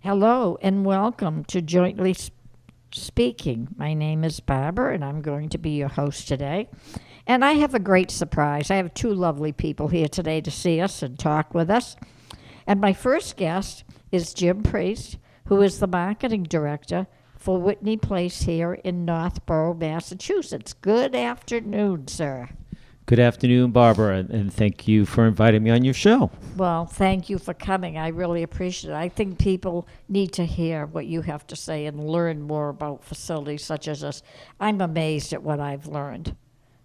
Hello and welcome to Jointly Speaking. My name is Barbara and I'm going to be your host today. And I have a great surprise. I have two lovely people here today to see us and talk with us. And my first guest is Jim Priest, who is the marketing director for Whitney Place here in Northborough, Massachusetts. Good afternoon, sir. Good afternoon, Barbara, and thank you for inviting me on your show. Well, thank you for coming. I really appreciate it. I think people need to hear what you have to say and learn more about facilities such as this. I'm amazed at what I've learned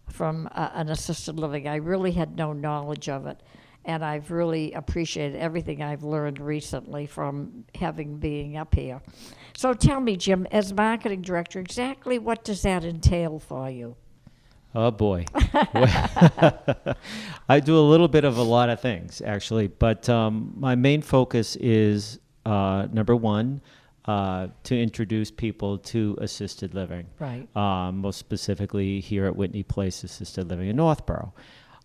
from an assisted living. I really had no knowledge of it, and I've really appreciated everything I've learned recently from being up here. So tell me, Jim, as marketing director, exactly what does that entail for you? Oh, boy. I do a little bit of a lot of things, actually, but my main focus is, number one, to introduce people to assisted living. Right. Most specifically here at Whitney Place Assisted Living in Northborough.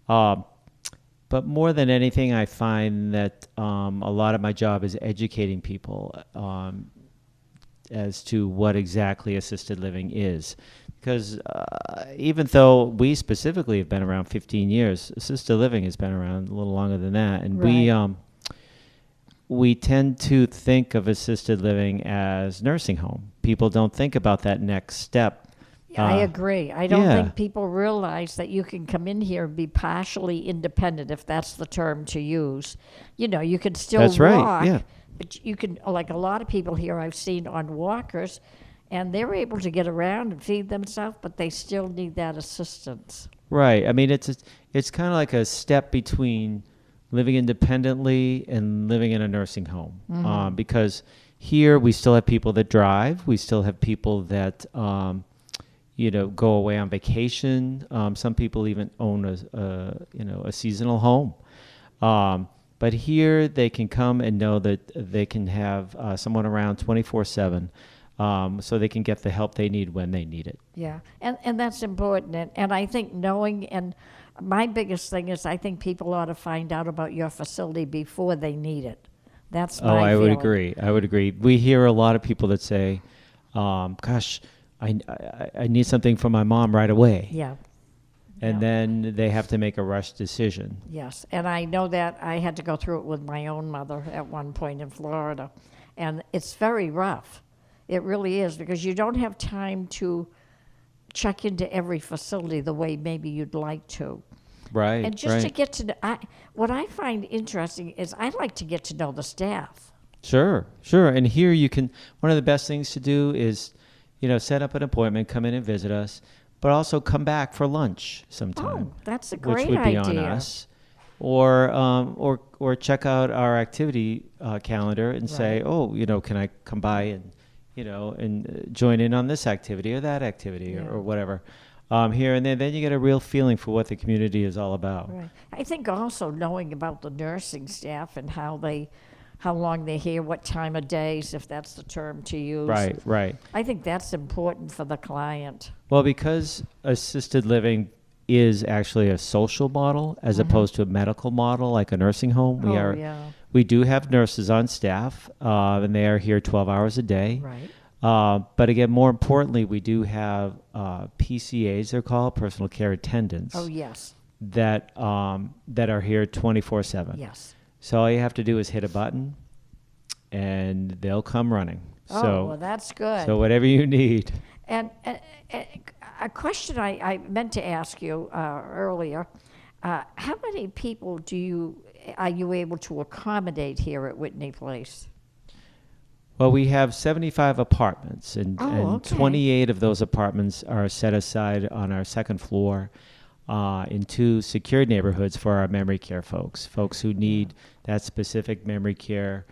But more than anything, I find that a lot of my job is educating people as to what exactly assisted living is. Because even though we specifically have been around 15 years, assisted living has been around a little longer than that. And right. we tend to think of assisted living as nursing home. People don't think about that next step. I agree. I don't think people realize that you can come in here and be partially independent, if that's the term to use. You know, you can still That's walk, right, yeah. but you can, like a lot of people here I've seen on walkers, and they're able to get around and feed themselves, but they still need that assistance. Right. I mean, it's kind of like a step between living independently and living in a nursing home. Mm-hmm. Because here we still have people that drive. We still have people that, go away on vacation. Some people even own a seasonal home. But here they can come and know that they can have someone around 24/7. So they can get the help they need when they need it. Yeah, and that's important. And I think knowing, and my biggest thing is I think people ought to find out about your facility before they need it. That's my I would feeling. agree. I would agree. We hear a lot of people that say, gosh, I need something for my mom right away. Yeah. And then they have to make a rush decision. Yes, and I know that I had to go through it with my own mother at one point in Florida. And it's very rough. It really is, because you don't have time to check into every facility the way maybe you'd like to. Right. And just to get to know, what I find interesting is I like to get to know the staff. Sure. And here one of the best things to do is, set up an appointment, come in and visit us, but also come back for lunch sometime. Oh, that's a great idea. Which would be on us. Or check out our activity calendar and say, can I come by and join in on this activity or that activity or whatever here and then you get a real feeling for what the community is all about. Right. I think also knowing about the nursing staff and how long they're here, what time of days, if that's the term to use. Right. I think that's important for the client. Well, because assisted living is actually a social model as opposed to a medical model like a nursing home. We do have nurses on staff, and they are here 12 hours a day. Right. But again, more importantly, we do have PCAs, they're called, personal care attendants. Oh, yes. That are here 24/7. Yes. So all you have to do is hit a button, and they'll come running. Well, that's good. So whatever you need. And a question I meant to ask you earlier, how many people are you able to accommodate here at Whitney Place? Well, we have 75 apartments, and 28 of those apartments are set aside on our second floor in two secured neighborhoods for our memory care folks who need that specific memory care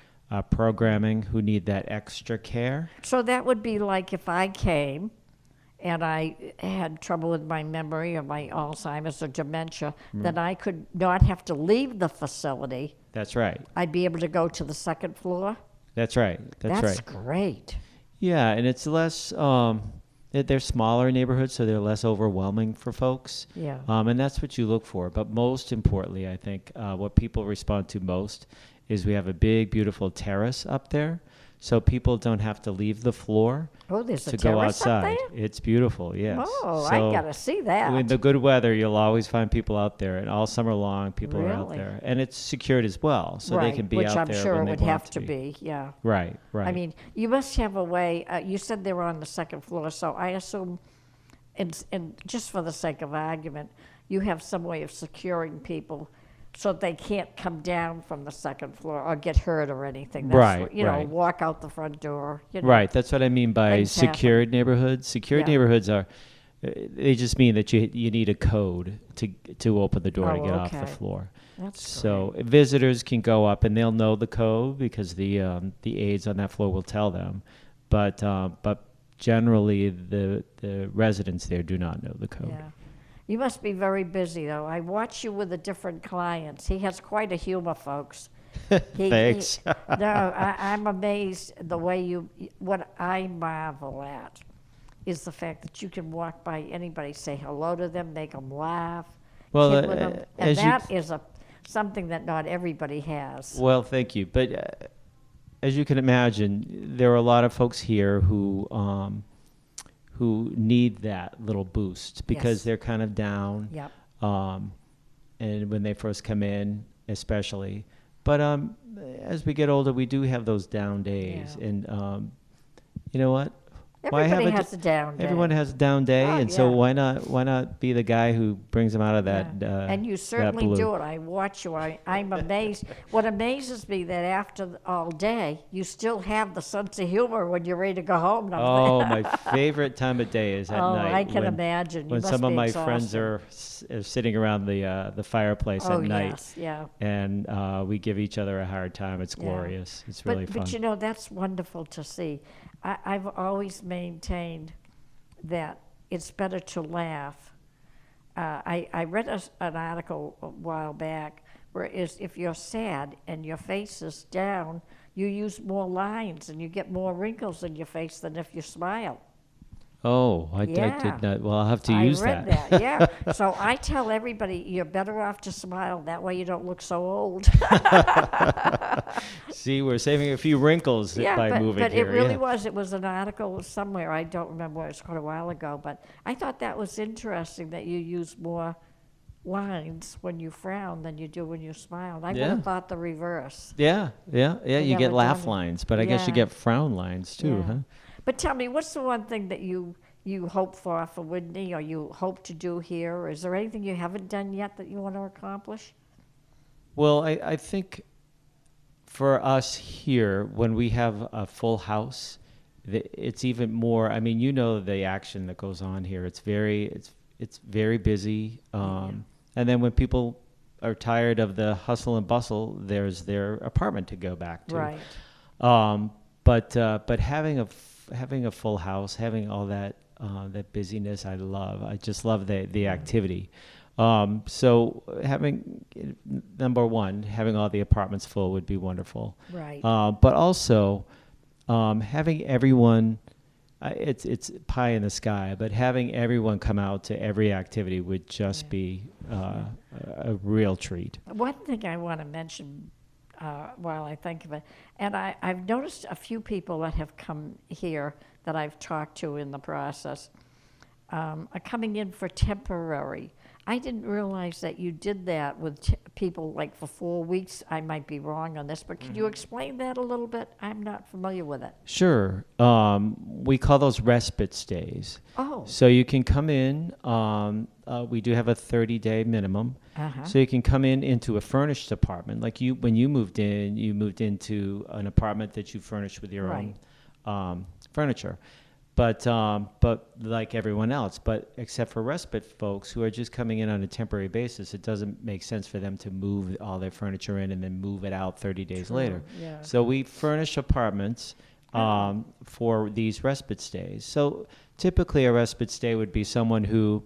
programming, who need that extra care. So that would be like if I came and I had trouble with my memory or my Alzheimer's or dementia, then I could not have to leave the facility. That's right. I'd be able to go to the second floor? That's right. That's great. Yeah, and it's less, they're smaller neighborhoods, so they're less overwhelming for folks. Yeah. And that's what you look for. But most importantly, I think what people respond to most is we have a big, beautiful terrace up there. so people don't have to leave the floor Oh, there's a to go terrace up outside. there? It's beautiful, yes. Oh, So I gotta see that. in the good weather, you'll always find people out there, and all summer long, people are out Really? there, and it's secured as well, so right, they can be which out I'm there sure when it they would want have to be. Yeah. Right, right. I mean, you must have a way. You said they were on the second floor, so I assume, and just for the sake of argument, you have some way of securing people so they can't come down from the second floor or get hurt or anything. That's Right, what, you know, right. walk out the front door. You know. Right, that's what I mean by Things happen. secured neighborhoods. Secured Yeah. neighborhoods are, they just mean that you need a code to open the door to Oh, get off the okay. floor. That's So great. visitors can go up and they'll know the code because the aides on that floor will tell them, but generally the residents there do not know the code. Yeah. You must be very busy, though. I watch you with the different clients. He has quite a humor, folks. Thanks. No, I'm amazed the way what I marvel at is the fact that you can walk by anybody, say hello to them, make them laugh, Well, kid with them. And as you that is something that not everybody has. Well, thank you. But as you can imagine, there are a lot of folks here who need that little boost because Yes. they're kind of down. Yep. And when they first come in, especially. But as we get older, we do have those down days. Yeah. And you know what? Everybody has a down day. Everyone has a down day, Oh, and so yeah. why not be the guy who brings them out of that? Yeah. And you certainly blue. do it. I watch you. I'm amazed. What amazes me that after all day, you still have the sense of humor when you're ready to go home. And I'm Oh, my favorite time of day is at oh, night. I can when, imagine. You when must some of be my exhausted. friends are sitting around the fireplace Oh, at night, yes, yeah. and we give each other a hard time. It's Yeah. glorious. It's really fun. But you know, that's wonderful to see. I've always maintained that it's better to laugh. I read an article a while back where if you're sad and your face is down, you use more lines and you get more wrinkles in your face than if you smile. Oh, I Yeah. did not. Well, I'll have to use I read that. Yeah. So I tell everybody you're better off to smile. That way you don't look so old. See, we're saving a few wrinkles by moving but here. it really yeah. was. It was an article somewhere. I don't remember. It was quite a while ago. But I thought that was interesting that you use more lines when you frown than you do when you smile. I would Yeah. have thought the reverse. Yeah. You never get laugh done it. lines, but I guess you Yeah. get frown lines too, Yeah. huh? But tell me, what's the one thing that you hope for Whitney, or you hope to do here? Is there anything you haven't done yet that you want to accomplish? Well, I think for us here, when we have a full house, it's even more. I mean, you know the action that goes on here. It's very busy. And then when people are tired of the hustle and bustle, there's their apartment to go back to. Right. But having a full house, having all that busyness, I love. I just love the activity. So having number one, having all the apartments full would be wonderful. Right. But also having everyone. It's pie in the sky, but having everyone come out to every activity would just be a real treat. One thing I want to mention while I think of it, and I've noticed a few people that have come here that I've talked to in the process are coming in for temporary. I didn't realize that you did that with people like for 4 weeks. I might be wrong on this, but can you explain that a little bit? I'm not familiar with it. Sure. We call those respite stays. Oh. So you can come in. We do have a 30-day minimum. Uh-huh. So you can come into a furnished apartment. Like when you moved into an apartment that you furnished with your Right. own furniture. But like everyone else, but except for respite folks who are just coming in on a temporary basis, it doesn't make sense for them to move all their furniture in and then move it out 30 days True, later. yeah. So we furnish apartments for these respite stays. So typically a respite stay would be someone who,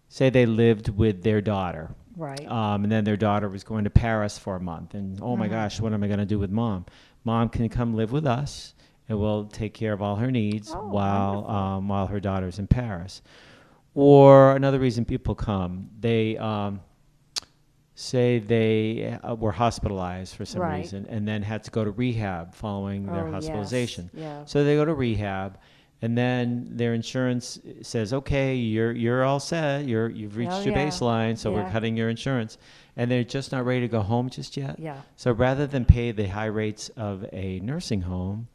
say they lived with their daughter. Right. And then their daughter was going to Paris for a month. And, oh, my gosh, what am I going to do with mom? Mom can come live with us, and we'll take care of all her needs while her daughter's in Paris. Or another reason people come, they say they were hospitalized for some Right. reason and then had to go to rehab following their Oh, yes. hospitalization. Yeah. So they go to rehab, and then their insurance says, "Okay, you're all set. You've reached Oh, your yeah. baseline, so we're Yeah. cutting your insurance." And they're just not ready to go home just yet. Yeah. So rather than pay the high rates of a nursing home,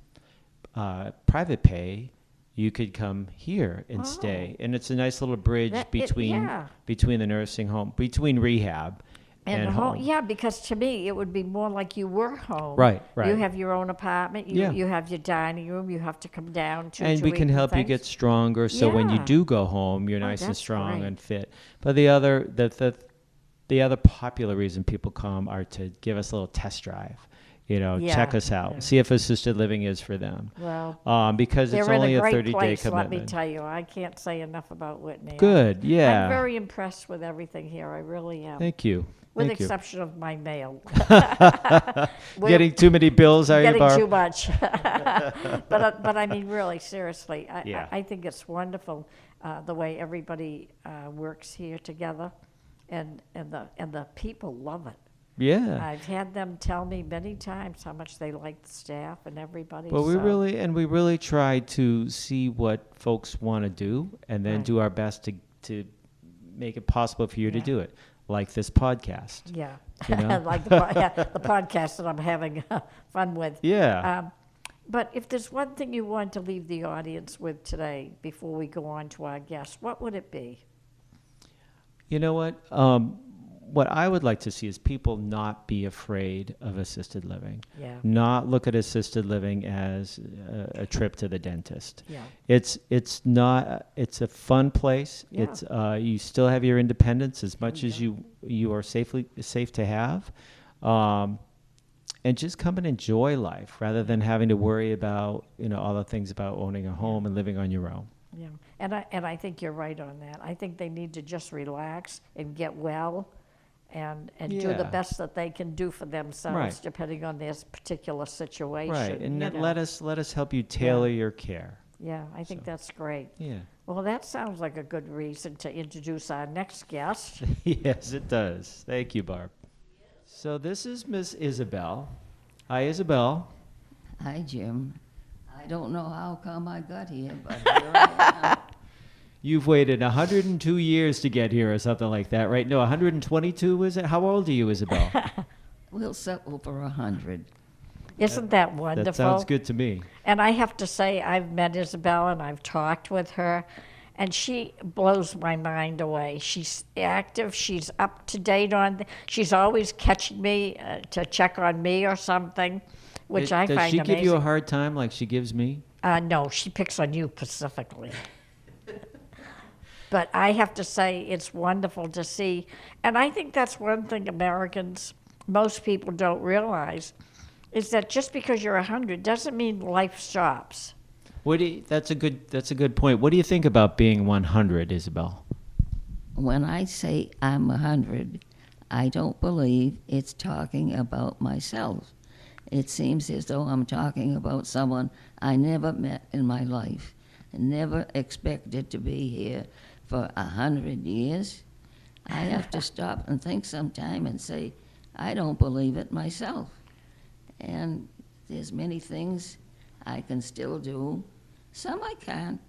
private pay, you could come here and stay. And it's a nice little bridge between the nursing home, between rehab and home. Yeah, because to me, it would be more like you were home. Right. You have your own apartment. You Yeah. you have your dining room. You have to come down to And we eat can help you things. get stronger, so when you Yeah. do go home, you're Oh, nice and that's strong great. and fit. But the other popular reason people come are to give us a little test drive. Yeah, Check us out, yeah. see if assisted living is for them. Well, Because it's they're in only a a great 30-day place, commitment. let me tell you. I can't say enough about Whitney. Good, yeah. I'm very impressed with everything here. I really am. Thank you. With Thank you. exception of my mail. Getting too many bills, are you, Getting Barb? too much. But I mean, really, seriously, Yeah. I think it's wonderful the way everybody works here together, and the people love it. Yeah. I've had them tell me many times how much they like the staff and everybody. But we so- really try to see what folks want to do, and then Right. do our best to make it possible for you to Yeah. do it, like this podcast. Yeah, You know? like the podcast that I'm having fun with. Yeah. But if there's one thing you want to leave the audience with today before we go on to our guest, what would it be? You know what? What I would like to see is people not be afraid of assisted living. Yeah. Not look at assisted living as a trip to the dentist. Yeah. It's not. It's a fun place. Yeah. It's you still have your independence as much as you are safe to have, and just come and enjoy life rather than having to worry about all the things about owning a home and living on your own. Yeah, and I think you're right on that. I think they need to just relax and get well, and do the Yeah. best that they can do for themselves, Right. depending on their particular situation. Right, and you then know. let us help you tailor your care. Yeah, I think that's great. Yeah. Well, that sounds like a good reason to introduce our next guest. Yes, it does. Thank you, Barb. So this is Miss Isabel. Hi, Isabel. Hi, Jim. I don't know how come I got here, but here I am. You've waited 102 years to get here or something like that, right? No, 122, is it? How old are you, Isabel? We'll settle for 100. Isn't that wonderful? That sounds good to me. And I have to say, I've met Isabel and I've talked with her, and she blows my mind away. She's active. She's up to date on. She's always catching me to check on me or something, which I Does find she amazing. give you a hard time like she gives me? No, she picks on you specifically. But I have to say, it's wonderful to see. And I think that's one thing Americans, most people don't realize, is that just because you're 100 doesn't mean life stops. That's a good point. What do you think about being 100, Isabel? When I say I'm 100, I don't believe it's talking about myself. It seems as though I'm talking about someone I never met in my life, never expected to be here for 100 years. I have to stop and think sometime and say, I don't believe it myself. And there's many things I can still do. Some I can't,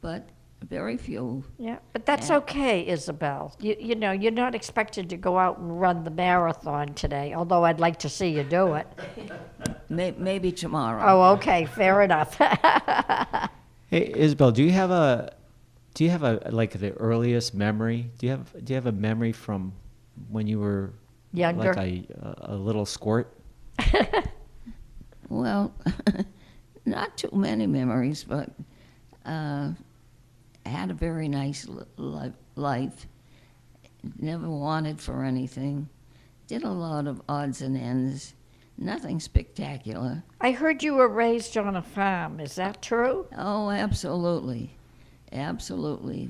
but very few. Yeah, but that's Yeah. okay, Isabel. You know, you're not expected to go out and run the marathon today, although I'd like to see you do it. Maybe tomorrow. Oh, okay, fair enough. Hey, Isabel, do you have a like the earliest memory? Do you have a memory from when you were Younger. like a little squirt? Well, not too many memories, but had a very nice life. Never wanted for anything. Did a lot of odds and ends. Nothing spectacular. I heard you were raised on a farm. Is that true? Oh, absolutely. Absolutely.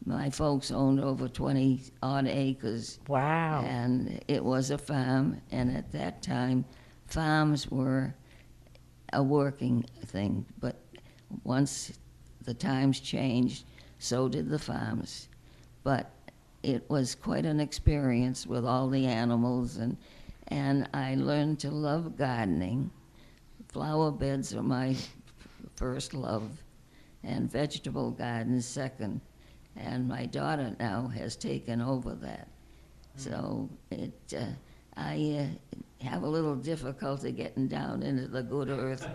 My folks owned over 20 odd acres. Wow. And it was a farm, and at that time, farms were a working thing. But once the times changed, so did the farms. But it was quite an experience with all the animals, and I learned to love gardening. Flower beds are my first love, and vegetable gardens second. And my daughter now has taken over that. So I have a little difficulty getting down into the good earth,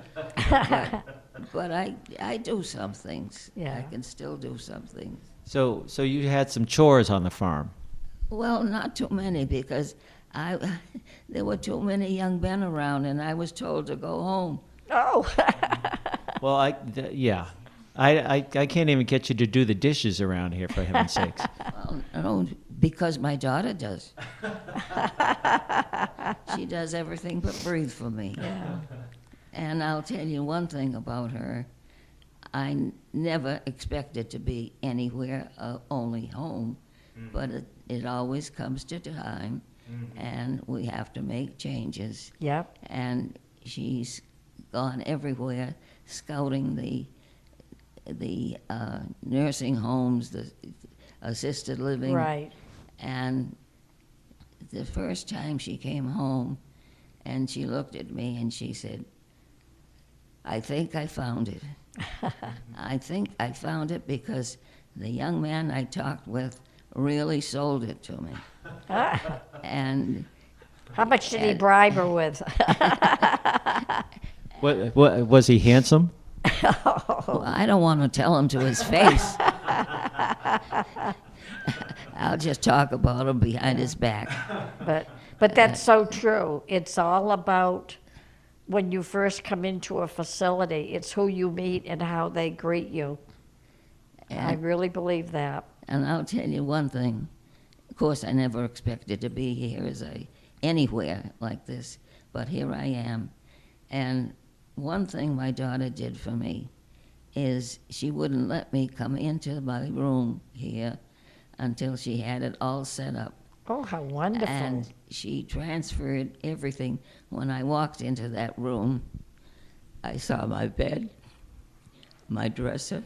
but I do some things. Yeah. I can still do some things. So you had some chores on the farm. Well, not too many, because there were too many young men around, and I was told to go home. Oh. Well, yeah. I can't even get you to do the dishes around here, for heaven's sakes. Well, no, because my daughter does. She does everything but breathe for me. Yeah. And I'll tell you one thing about her. I never expected to be anywhere, only home, but it always comes to time, and we have to make changes. Yep. And she's gone everywhere, scouting the nursing homes, the assisted living. Right. And the first time she came home, and she looked at me and she said, "I think I found it." I think I found it because the young man I talked with really sold it to me. And How much did he bribe her with? What was he handsome? well, I don't want to tell him to his face. I'll just talk about him behind his back. But that's so true. It's all about when you first come into a facility, it's who you meet and how they greet you. I really believe that. And I'll tell you one thing. Of course, I never expected to be here anywhere like this, but here I am. And one thing my daughter did for me is she wouldn't let me come into my room here until she had it all set up. Oh, how wonderful. And she transferred everything. When I walked into that room, I saw my bed, my dresser,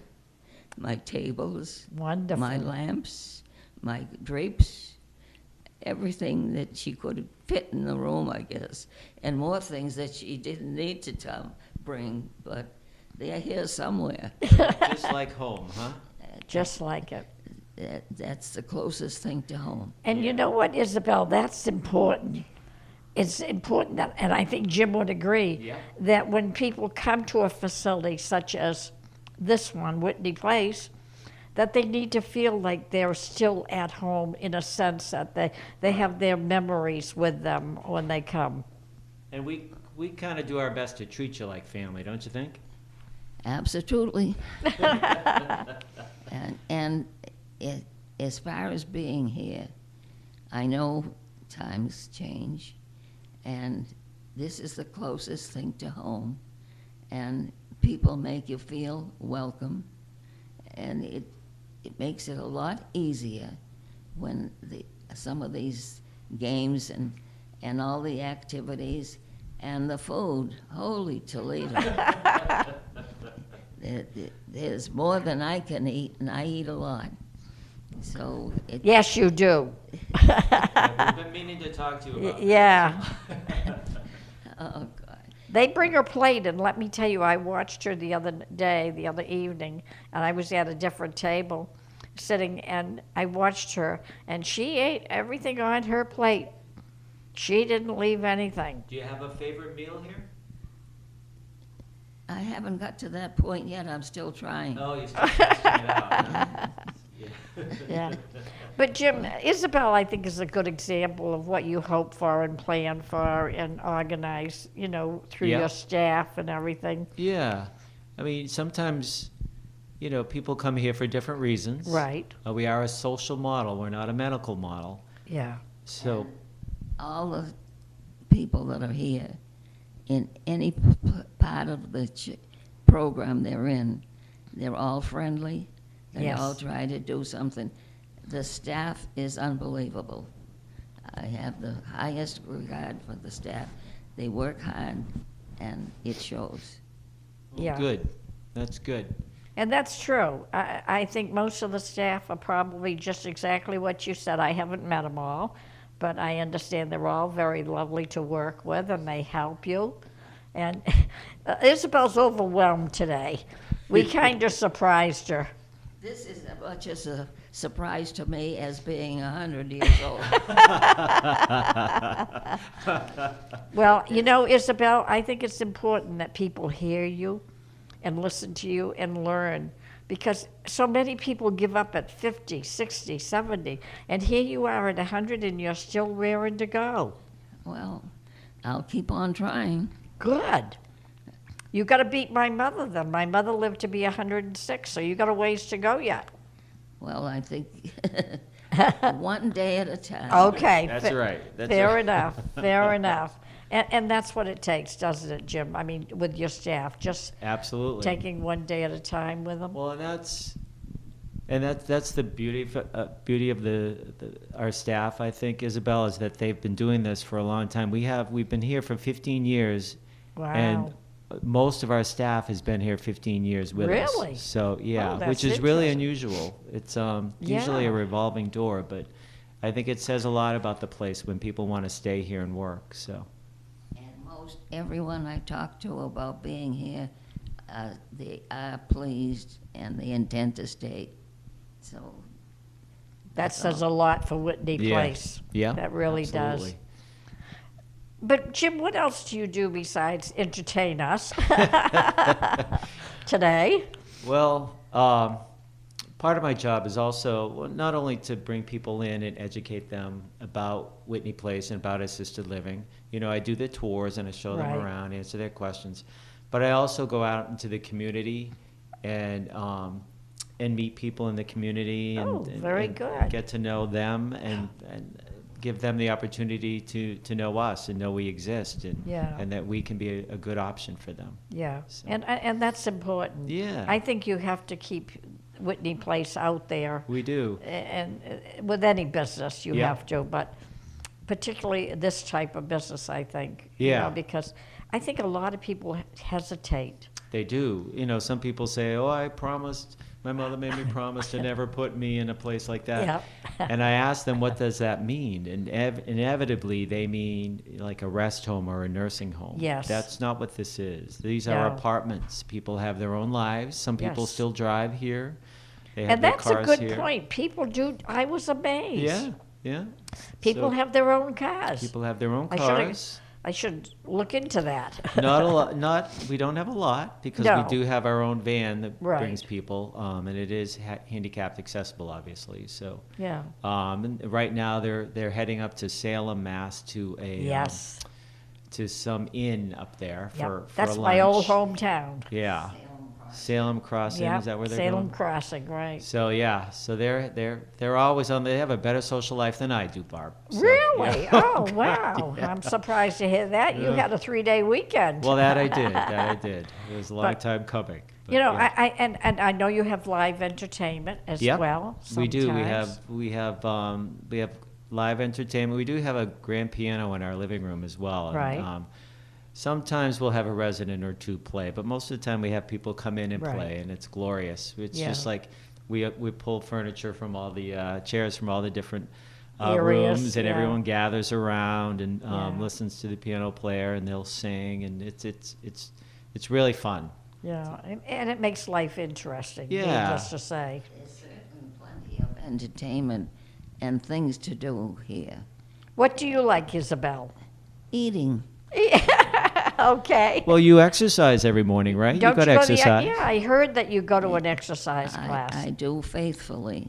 my tables, Wonderful. my lamps, my drapes, everything that she could fit in the room, I guess, and more things that she didn't need to bring, but they're here somewhere. Just like home, huh? Just like it. That's the closest thing to home. And you know what, Isabel, that's important. It's important that, and I think Jim would agree, that when people come to a facility such as this one, Whitney Place, that they need to feel like they're still at home in a sense that they have their memories with them when they come. And we kind of do our best to treat you like family, don't you think? Absolutely. and as far as being here, I know times change, and this is the closest thing to home, and people make you feel welcome, and it makes it a lot easier when some of these games and all the activities and the food. Holy Toledo. There's more than I can eat, and I eat a lot. So Yes, you do. We've been meaning to talk to you about Yeah. oh God. They bring her plate, and let me tell you, I watched her the other evening, and I was at a different table sitting, and I watched her, and she ate everything on her plate. She didn't leave anything. Do you have a favorite meal here? I haven't got to that point yet. I'm still trying. Oh, you're still testing it out. Yeah. But Jim, Isabel, I think, is a good example of what you hope for and plan for and organize, through Yeah. your staff and everything. Yeah. I mean, sometimes, people come here for different reasons. Right. We are a social model. We're not a medical model. Yeah. So, All the people that are here, in any part of the program they're in, they're all friendly. They Yes. all try to do something. The staff is unbelievable. I have the highest regard for the staff. They work hard, and it shows. Yeah. Good. That's good. And that's true. I think most of the staff are probably just exactly what you said. I haven't met them all, but I understand they're all very lovely to work with, and they help you. And Isabel's overwhelmed today. We kind of surprised her. This is as much as a surprise to me as being 100 years old. Well, you know, Isabel, I think it's important that people hear you and listen to you and learn, because so many people give up at 50, 60, 70, and here you are at 100 and you're still raring to go. Well, I'll keep on trying. Good. You got to beat my mother then. My mother lived to be 106, so you got a ways to go yet. Well, I think one day at a time. Okay. That's right. That's Fair right. enough. Fair enough. And that's what it takes, doesn't it, Jim? I mean, with your staff, just Absolutely. taking one day at a time with them. Well, and that's the beauty of our staff. I think, Isabel, is that they've been doing this for a long time. We've been here for 15 years, Wow. and most of our staff has been here 15 years with us. Really? So yeah, Oh, that's which is really interesting. unusual. It's usually a Yeah. revolving door, but I think it says a lot about the place when people want to stay here and work. So. And most everyone I talk to about being here, they are pleased and they intend to stay. So That says a lot for Whitney Yeah. Place. Yeah, That really absolutely. does. But Jim, what else do you do besides entertain us today? Well, part of my job is also not only to bring people in and educate them about Whitney Place and about assisted living. You know, I do the tours and I show them Right. around, answer their questions. But I also go out into the community and meet people in the community Oh, very and good. get to know them and give them the opportunity to know us and know we exist and Yeah. and that we can be a good option for them. Yeah, So- and that's important. Yeah. I think you have to keep Whitney Place out there, We do. and with any business you Yeah. have to, but particularly this type of business, I think. you Yeah. know, because I think a lot of people hesitate. They do. You know, some people say, "Oh, I promised. My mother made me promise to never put me in a place like that." Yeah. And I ask them, "What does that mean?" And inevitably, they mean like a rest home or a nursing home. Yes. That's not what this is. These are No. apartments. People have their own lives. Some people Yes. still drive here. They have And their that's a cars good here. point. People do, I was amazed. Yeah, yeah. People So have their own cars. people have their own I should've- cars. I should look into that. Not a lot. We don't have a lot because No. we do have our own van that Right. brings people, and it is handicapped accessible, obviously. So, Yeah. and right now they're heading up to Salem, Mass, to Yes. to some inn up there Yep. for That's a my old lunch. hometown. Yeah, Salem Crossing. Yeah. Is that where they're Salem going? Crossing, right. So yeah, so they're always on. They have a better social life than I do, Barb. So, Really? yeah. Oh, wow. Yeah. I'm surprised to hear that. You had a 3-day weekend. Well, that I did. It was a long But, time coming. but You know, yeah. and I know you have live entertainment as Yep, well. we do. Sometimes. We have live entertainment. We do have a grand piano in our living room as well. And, Right. sometimes we'll have a resident or two play, but most of the time we have people come in and Right. play, and it's glorious. It's Yeah. just like we pull furniture from all the chairs from all the different Areas, rooms, and yeah. everyone gathers around and Yeah. listens to the piano player, and they'll sing, and it's really fun. Yeah, and it makes life interesting, Yeah. needless to say. there's certainly plenty of entertainment and things to do here. What do you like, Isabel? Eating. Okay. Well, you exercise every morning, right? Don't you got go to exercise. yeah, I heard that you go to an exercise class. I do faithfully.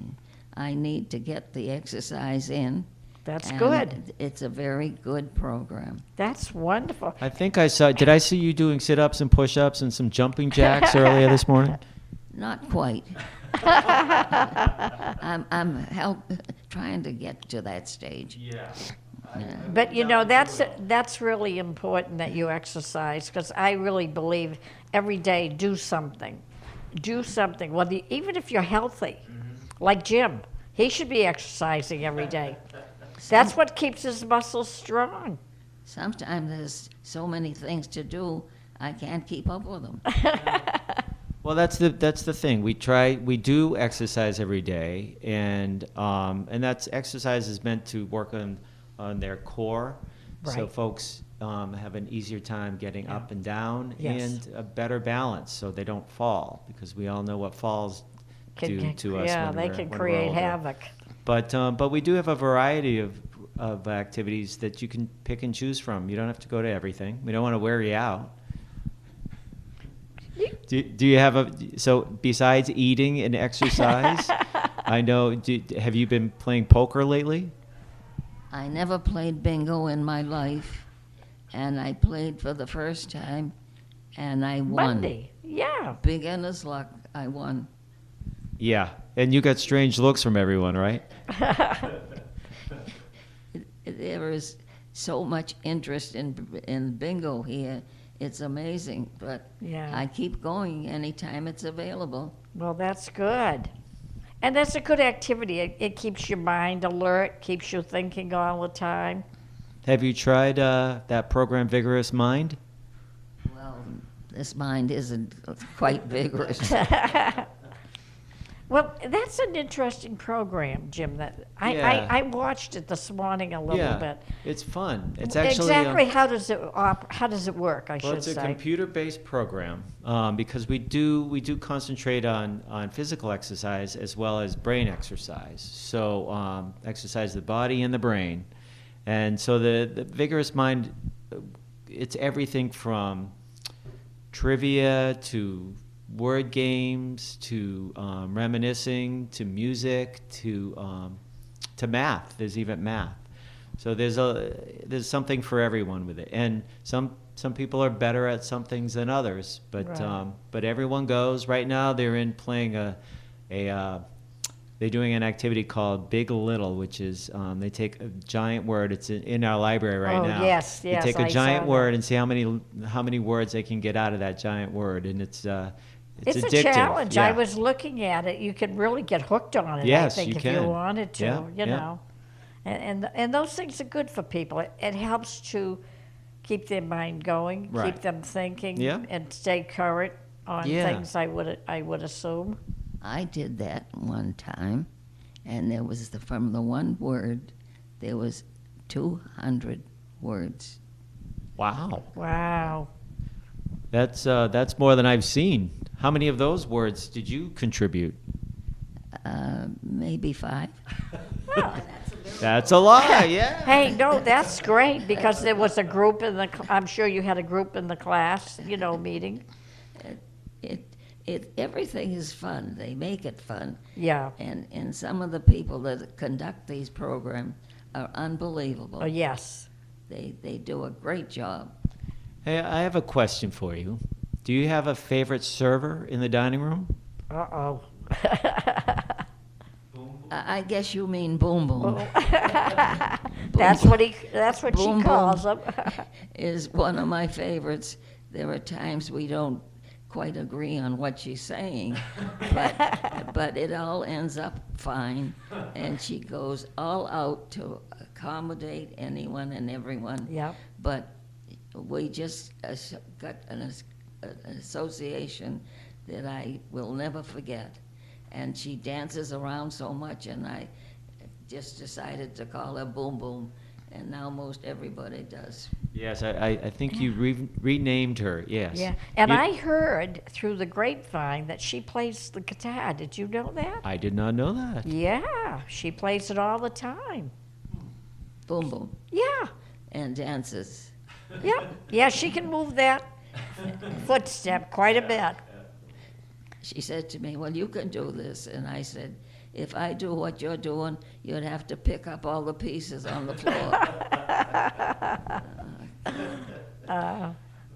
I need to get the exercise in. That's and good. It's a very good program. That's wonderful. I think I saw. Did I see you doing sit-ups and push-ups and some jumping jacks earlier this morning? Not quite. I'm trying to get to that stage. Yeah. But you know, that's really important that you exercise, because I really believe every day do something. Do something. Well, even if you're healthy, like Jim, he should be exercising every day. That's what keeps his muscles strong. Sometimes there's so many things to do, I can't keep up with them. Well, that's the thing. We do exercise every day, and that's exercise is meant to work on their core, so Right. folks have an easier time getting Yeah. up and down Yes. and a better balance, so they don't fall, because we all know what falls do to us Yeah, when they we're can when create we're older. havoc. But we do have a variety of activities that you can pick and choose from. You don't have to go to everything. We don't want to wear you out. Do you have so besides eating and exercise, I know, have you been playing poker lately? I never played bingo in my life, and I played for the first time, and I won. Monday. Yeah. Beginner's luck, I won. Yeah, and you got strange looks from everyone, right? There is so much interest in bingo here. It's amazing, but Yeah. I keep going anytime it's available. Well, that's good. And that's a good activity. It keeps your mind alert, keeps you thinking all the time. Have you tried that program, Vigorous Mind? Well, this mind isn't quite vigorous. Well, that's an interesting program, Jim. That Yeah. I watched it this morning a little Yeah, bit. it's fun. It's actually Exactly. How does it work? I well, should it's a say. computer-based program because we do concentrate on physical exercise as well as brain exercise. So exercise the body and the brain, and so the Vigorous Mind, it's everything from trivia to word games to reminiscing to music to math. There's even math. So there's something for everyone with it, and some people are better at some things than others. Right. But everyone goes. Right now they're playing they're doing an activity called Big Little, which is they take a giant word. It's in our library right Oh, now. yes, They yes, take a I giant saw word that. and see how many words they can get out of that giant word, and it's It's a addictive. challenge. Yeah. I was looking at it. You could really get hooked on it, I Yes, think, you if can. you wanted to, Yeah, you yeah. know. And those things are good for people. It helps to keep their mind going, Right. keep them thinking, Yeah. and stay current on Yeah. things, I would assume. I did that one time, and there was from the one word, there was 200 words. Wow. Wow. That's more than I've seen. How many of those words did you contribute? Maybe 5. That's a lot. Yeah. Hey, no, that's great because there was a group I'm sure you had a group in the class, meeting. Everything is fun. They make it fun. Yeah. And some of the people that conduct these programs are unbelievable. Oh, yes. They do a great job. Hey, I have a question for you. Do you have a favorite server in the dining room? Uh-oh. I guess you mean Boom Boom. That's what she Boom calls Boom them. is one of my favorites. There are times we don't quite agree on what she's saying, but it all ends up fine, and she goes all out to accommodate anyone and everyone. Yep. But we just got an association that I will never forget. And she dances around so much, and I just decided to call her Boom Boom, and now most everybody does. Yes, I think you renamed her. Yes. Yeah. And You- I heard through the grapevine that she plays the guitar. Did you know that? I did not know that. Yeah. She plays it all the time. Boom Boom, Yeah. and dances. Yep. Yeah, she can move that footstep quite a bit. She said to me, "Well, you can do this," and I said, "If I do what you're doing, you'd have to pick up all the pieces on the floor."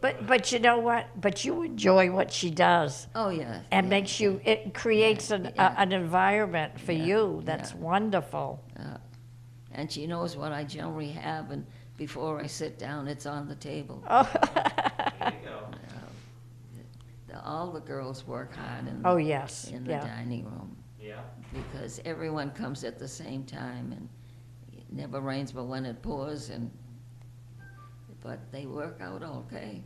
But you know what? But you enjoy what she does. Oh yeah. And yeah, it creates an environment for Yeah, you that's yeah. wonderful. And she knows what I generally have, and before I sit down, it's on the table. Oh, All the girls work hard in, oh yes. in the Yeah. dining room Yeah. because everyone comes at the same time, and it never rains but when it pours, but they work out okay.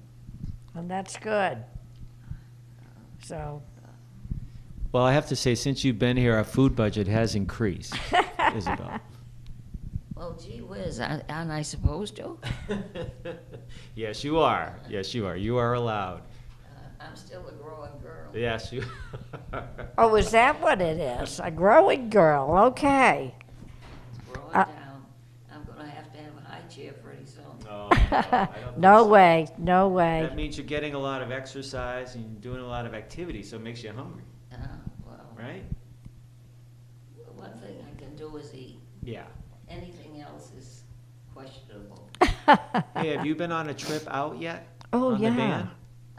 And that's good. So, Well, I have to say, since you've been here, our food budget has increased, Isabel. Well, gee whiz, aren't I supposed to? Yes, you are. Yes, you are. You are allowed. I'm still a growing girl. Yes, you are. oh, is that what it is? A growing girl, okay. It's growing Uh, down. I'm going to have a high chair pretty soon. No, I don't No think so. way, no way. That means you're getting a lot of exercise and you're doing a lot of activity, so it makes you hungry, Well, right? one thing I can do is eat. Yeah. Anything else is questionable. Hey, have you been on a trip out yet? Oh, on yeah. the van?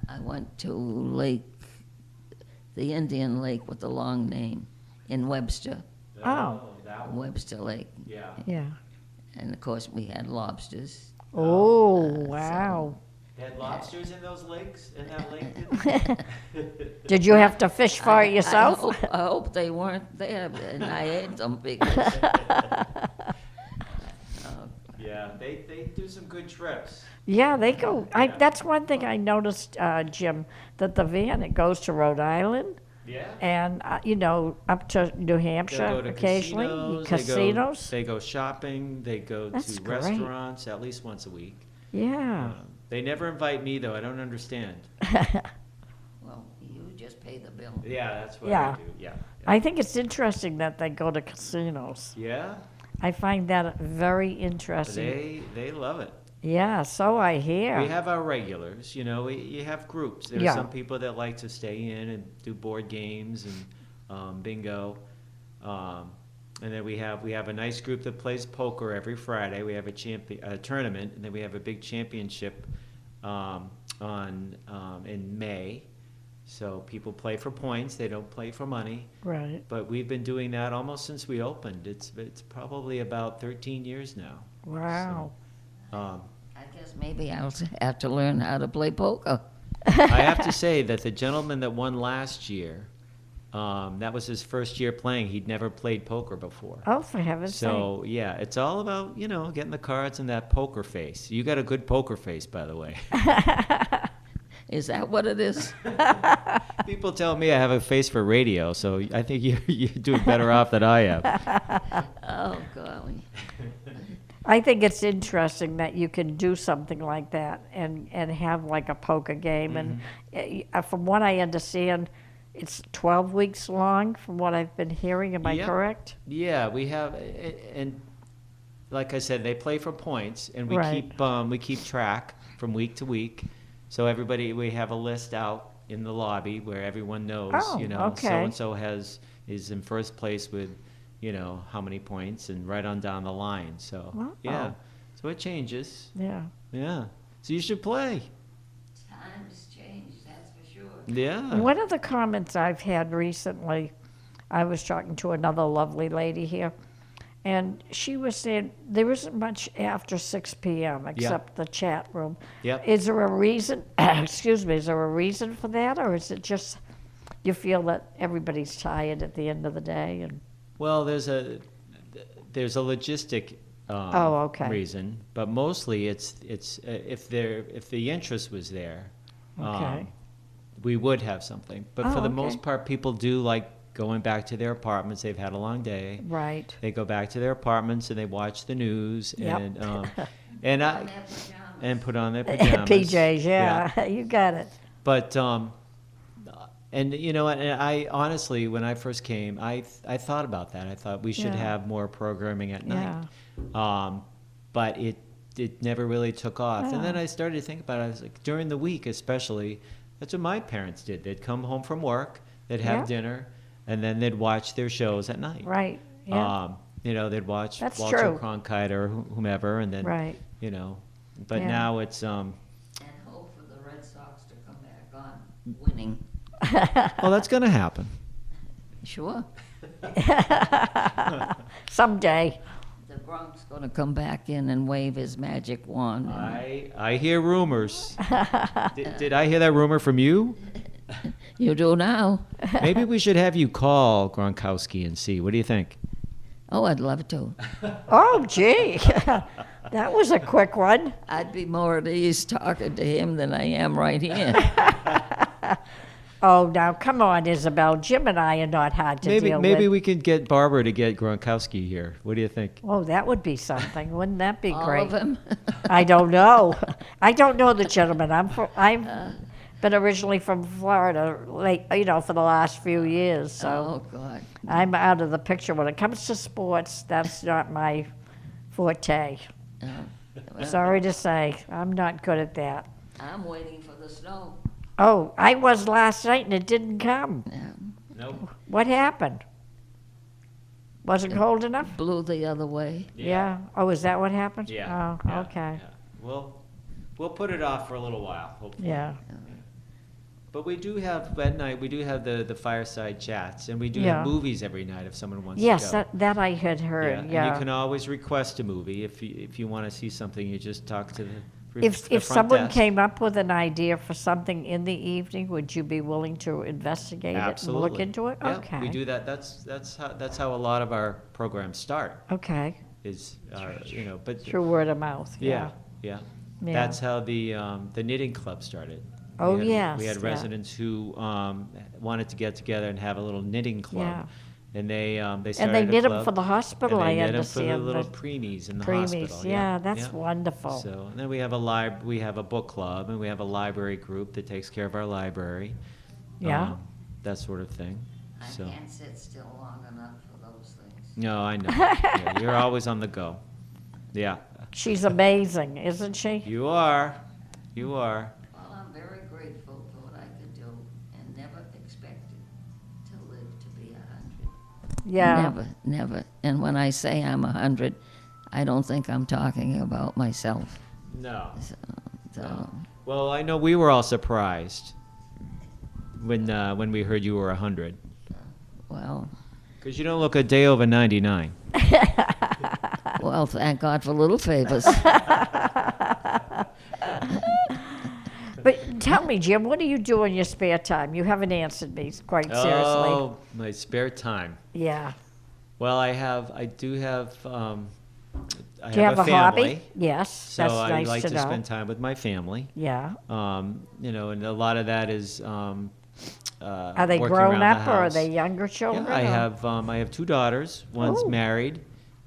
I went to the Indian Lake with the long name in Webster, Oh. That one. Webster Lake. Yeah. Yeah. And of course, we had lobsters. Oh, wow. Had lobsters in those lakes, in that lake? Did you have to fish for it yourself? I hope they weren't there, and I ate them because. Yeah, they do some good trips. Yeah, they go. That's one thing I noticed, Jim, that the van, it goes to Rhode Island Yeah. and, up to New They'll Hampshire go to occasionally. casinos. They go shopping. They go That's to great. restaurants at least once a week. Yeah. They never invite me, though. I don't understand. Well, you just pay the bill. Yeah, that's what Yeah. I do. Yeah. I think it's interesting that they go to casinos. Yeah, I find that very interesting. they love it. Yeah, so I hear. We have our regulars, you have groups. There Yeah. are some people that like to stay in and do board games and bingo. And then we have a nice group that plays poker every Friday. We have a tournament, and then we have a big championship in May. So people play for points. They don't play for money. Right. But we've been doing that almost since we opened. It's probably about 13 years now. Wow. I I guess maybe I'll have to learn how to play poker. have to say that the gentleman that won last year, that was his first year playing. He'd never played poker before. Oh, for heaven's sake. So, yeah, it's all about, getting the cards and that poker face. You got a good poker face, by the way. Is that what it is? People tell me I have a face for radio, so I think you're doing better off than I am. Oh, golly. I think it's interesting that you can do something like that and have like a poker game. And from what I understand, it's 12 weeks long from what I've been hearing. Am I Yep. correct? Yeah, we have, and like I said, they play for points, and we Right. keep track from week to week. So we have a list out in the lobby where everyone knows, Oh, okay. so and so is in first place with, how many points, and right on down the line. So Wow. yeah, so it changes. Yeah. Yeah, so you should play. Times change, that's for sure. Yeah. One of the comments I've had recently, I was talking to another lovely lady here, and she was saying there isn't much after 6 p.m. except the chat room. Yep. Is there a reason, excuse me, is there a reason for that, or is it just you feel that everybody's tired at the end of the day? And Well, there's a logistic okay. reason, but mostly it's if the interest was there, Okay. we would have something. But Oh, for the okay. most part, people do like going back to their apartments. They've had a long day. Right. They go back to their apartments and they watch the news Yep. and On and their pajamas. put on their pajamas. PJs, yeah, you got it. But and I honestly, when I first came, I thought about that. I thought we should Yeah. have more programming at night. Yeah. But it never really took off. And then Yeah. I started to think about it. I was like, during the week especially, that's what my parents did. They'd come home from work, they'd have Yeah. dinner, and then they'd watch their shows at night. Right. Yeah. They'd watch That's Walter true. Cronkite or whomever, and then Right. But Yeah. now it's And hope for the Red Sox to come back on winning. well, that's going to happen. Sure. Someday. The Gronk's going to come back in and wave his magic wand. I hear rumors. Did I hear that rumor from you? You do now. Maybe we should have you call Gronkowski and see. What do you think? Oh, I'd love to. Oh, gee. That was a quick one. I'd be more at ease talking to him than I am right here. Oh, now, come on, Isabel. Jim and I are not hard to deal Maybe with. we could get Barbara to get Gronkowski here. What do you think? Oh, that would be something. Wouldn't that be All great? of them? I don't know. I don't know the gentleman. I've been originally from Florida, for the last few years. So Oh, God. I'm out of the picture when it comes to sports. That's not my forte. Well, Sorry to say, I'm not good at that. I'm waiting for the snow. Oh, I was last night and it didn't come. Yeah. Nope. What happened? Wasn't cold enough? Blew the other way. Yeah. Oh, is that what happened? Yeah. Oh, yeah, okay. yeah. We'll put it off for a little while, hopefully. Yeah. But we do have, at night, we do have the Fireside Chats, and we do Yeah. have movies every night if someone wants Yes, to go. that I had heard. And Yeah. you can always request a movie. If you want to see something, you just talk to the If front someone desk. came up with an idea for something in the evening, would you be willing to investigate it and Absolutely. look into it? Yeah, Okay. we do that. That's how a lot of our programs start. Okay. Is but Through word of mouth. yeah, Yeah. yeah. Yeah. That's how the knitting club started. Oh, we yes, had yeah. residents who wanted to get together and have a little knitting club, Yeah. and they And started they a knit them club, for the hospital, and they I knit 'em for understand. the little but preemies in the preemies, hospital. yeah, that's yeah. wonderful. So and then we have we have a book club, and we have a library group that takes care of our library. Yeah. That sort of thing. I So can't sit still long enough for those things. no, I know. Yeah, you're always on the go. Yeah, She's amazing, isn't she? you are. You are. Well, I'm very grateful for what I could do and never expected to live to be 100. Yeah. Never, never. And when I say I'm 100, I don't think I'm talking about myself. No. So, Well, I know we were all surprised when we heard you were 100, well, because you don't look a day over 99. well, thank God for little favors. But tell me, Jim, what do you do in your spare time? You haven't answered me quite seriously. Oh, my spare time. Yeah. Well, I do have I Do you have a family, hobby? Yes, so that's I nice like to to know. spend time with my family. Yeah. And a lot of that is Are they working grown around the up or are house. they younger children? Yeah, or- I have two daughters. One's Oh. married,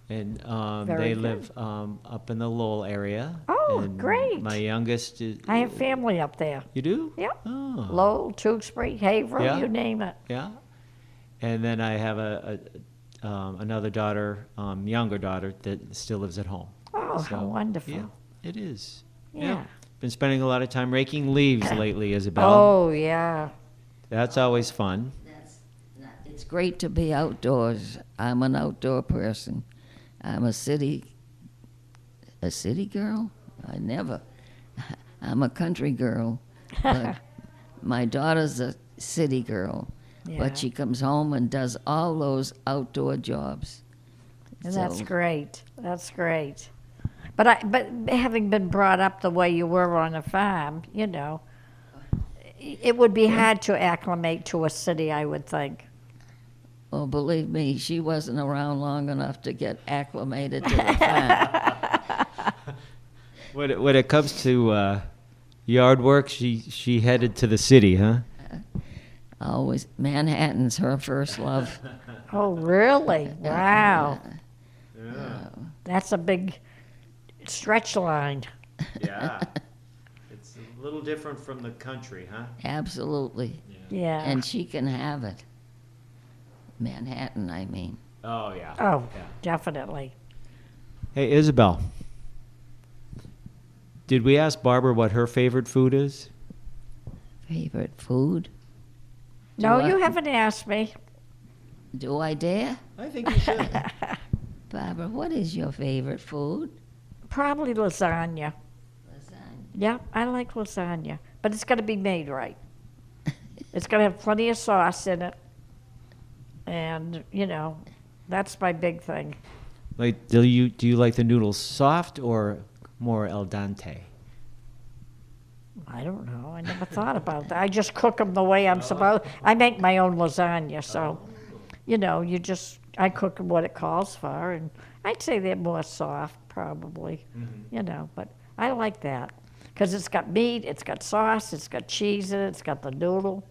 and Very they good. live up in the Lowell area. Oh, and great. My youngest is. I have family up there. You do? Yeah. Oh. Lowell, Tewksbury, Haverhill, Yeah. you name it. Yeah. And then I have another daughter, younger daughter, that still lives at home. Oh, how wonderful. Yeah, it is. Yeah. Been spending a lot of time raking leaves lately, Isabel. Oh, yeah. That's always fun. It's great to be outdoors. I'm an outdoor person. I'm a city girl? I never. I'm a country girl. But my daughter's a city girl. Yeah. But she comes home and does all those outdoor jobs. And that's So- great. That's great. But having been brought up the way you were on a farm, it would be hard to acclimate to a city, I would think. Well, believe me, she wasn't around long enough to get acclimated to the farm. When it comes to yard work, she headed to the city, huh? Always, Manhattan's her first love. Oh, really? Wow. That's a big stretch line. Yeah. It's a little different from the country, huh? Absolutely. Yeah. And she can have it. Manhattan, I mean. Oh, yeah. Oh, Yeah. definitely. Hey, Isabel. Did we ask Barbara what her favorite food is? Favorite food? No, Do you I- haven't asked me. Do I dare? I think you should. Barbara, what is your favorite food? Probably lasagna. Lasagna. Yeah, I like lasagna. But it's got to be made right. It's got to have plenty of sauce in it. And, that's my big thing. Like, do you like the noodles soft or more al dente? I don't know. I never thought about that. I just cook them the way I'm supposed. I make my own lasagna, so I cook 'em what it calls for, and I'd say they're more soft, probably. But I like that because it's got meat, it's got sauce, it's got cheese in it, it's got the noodle.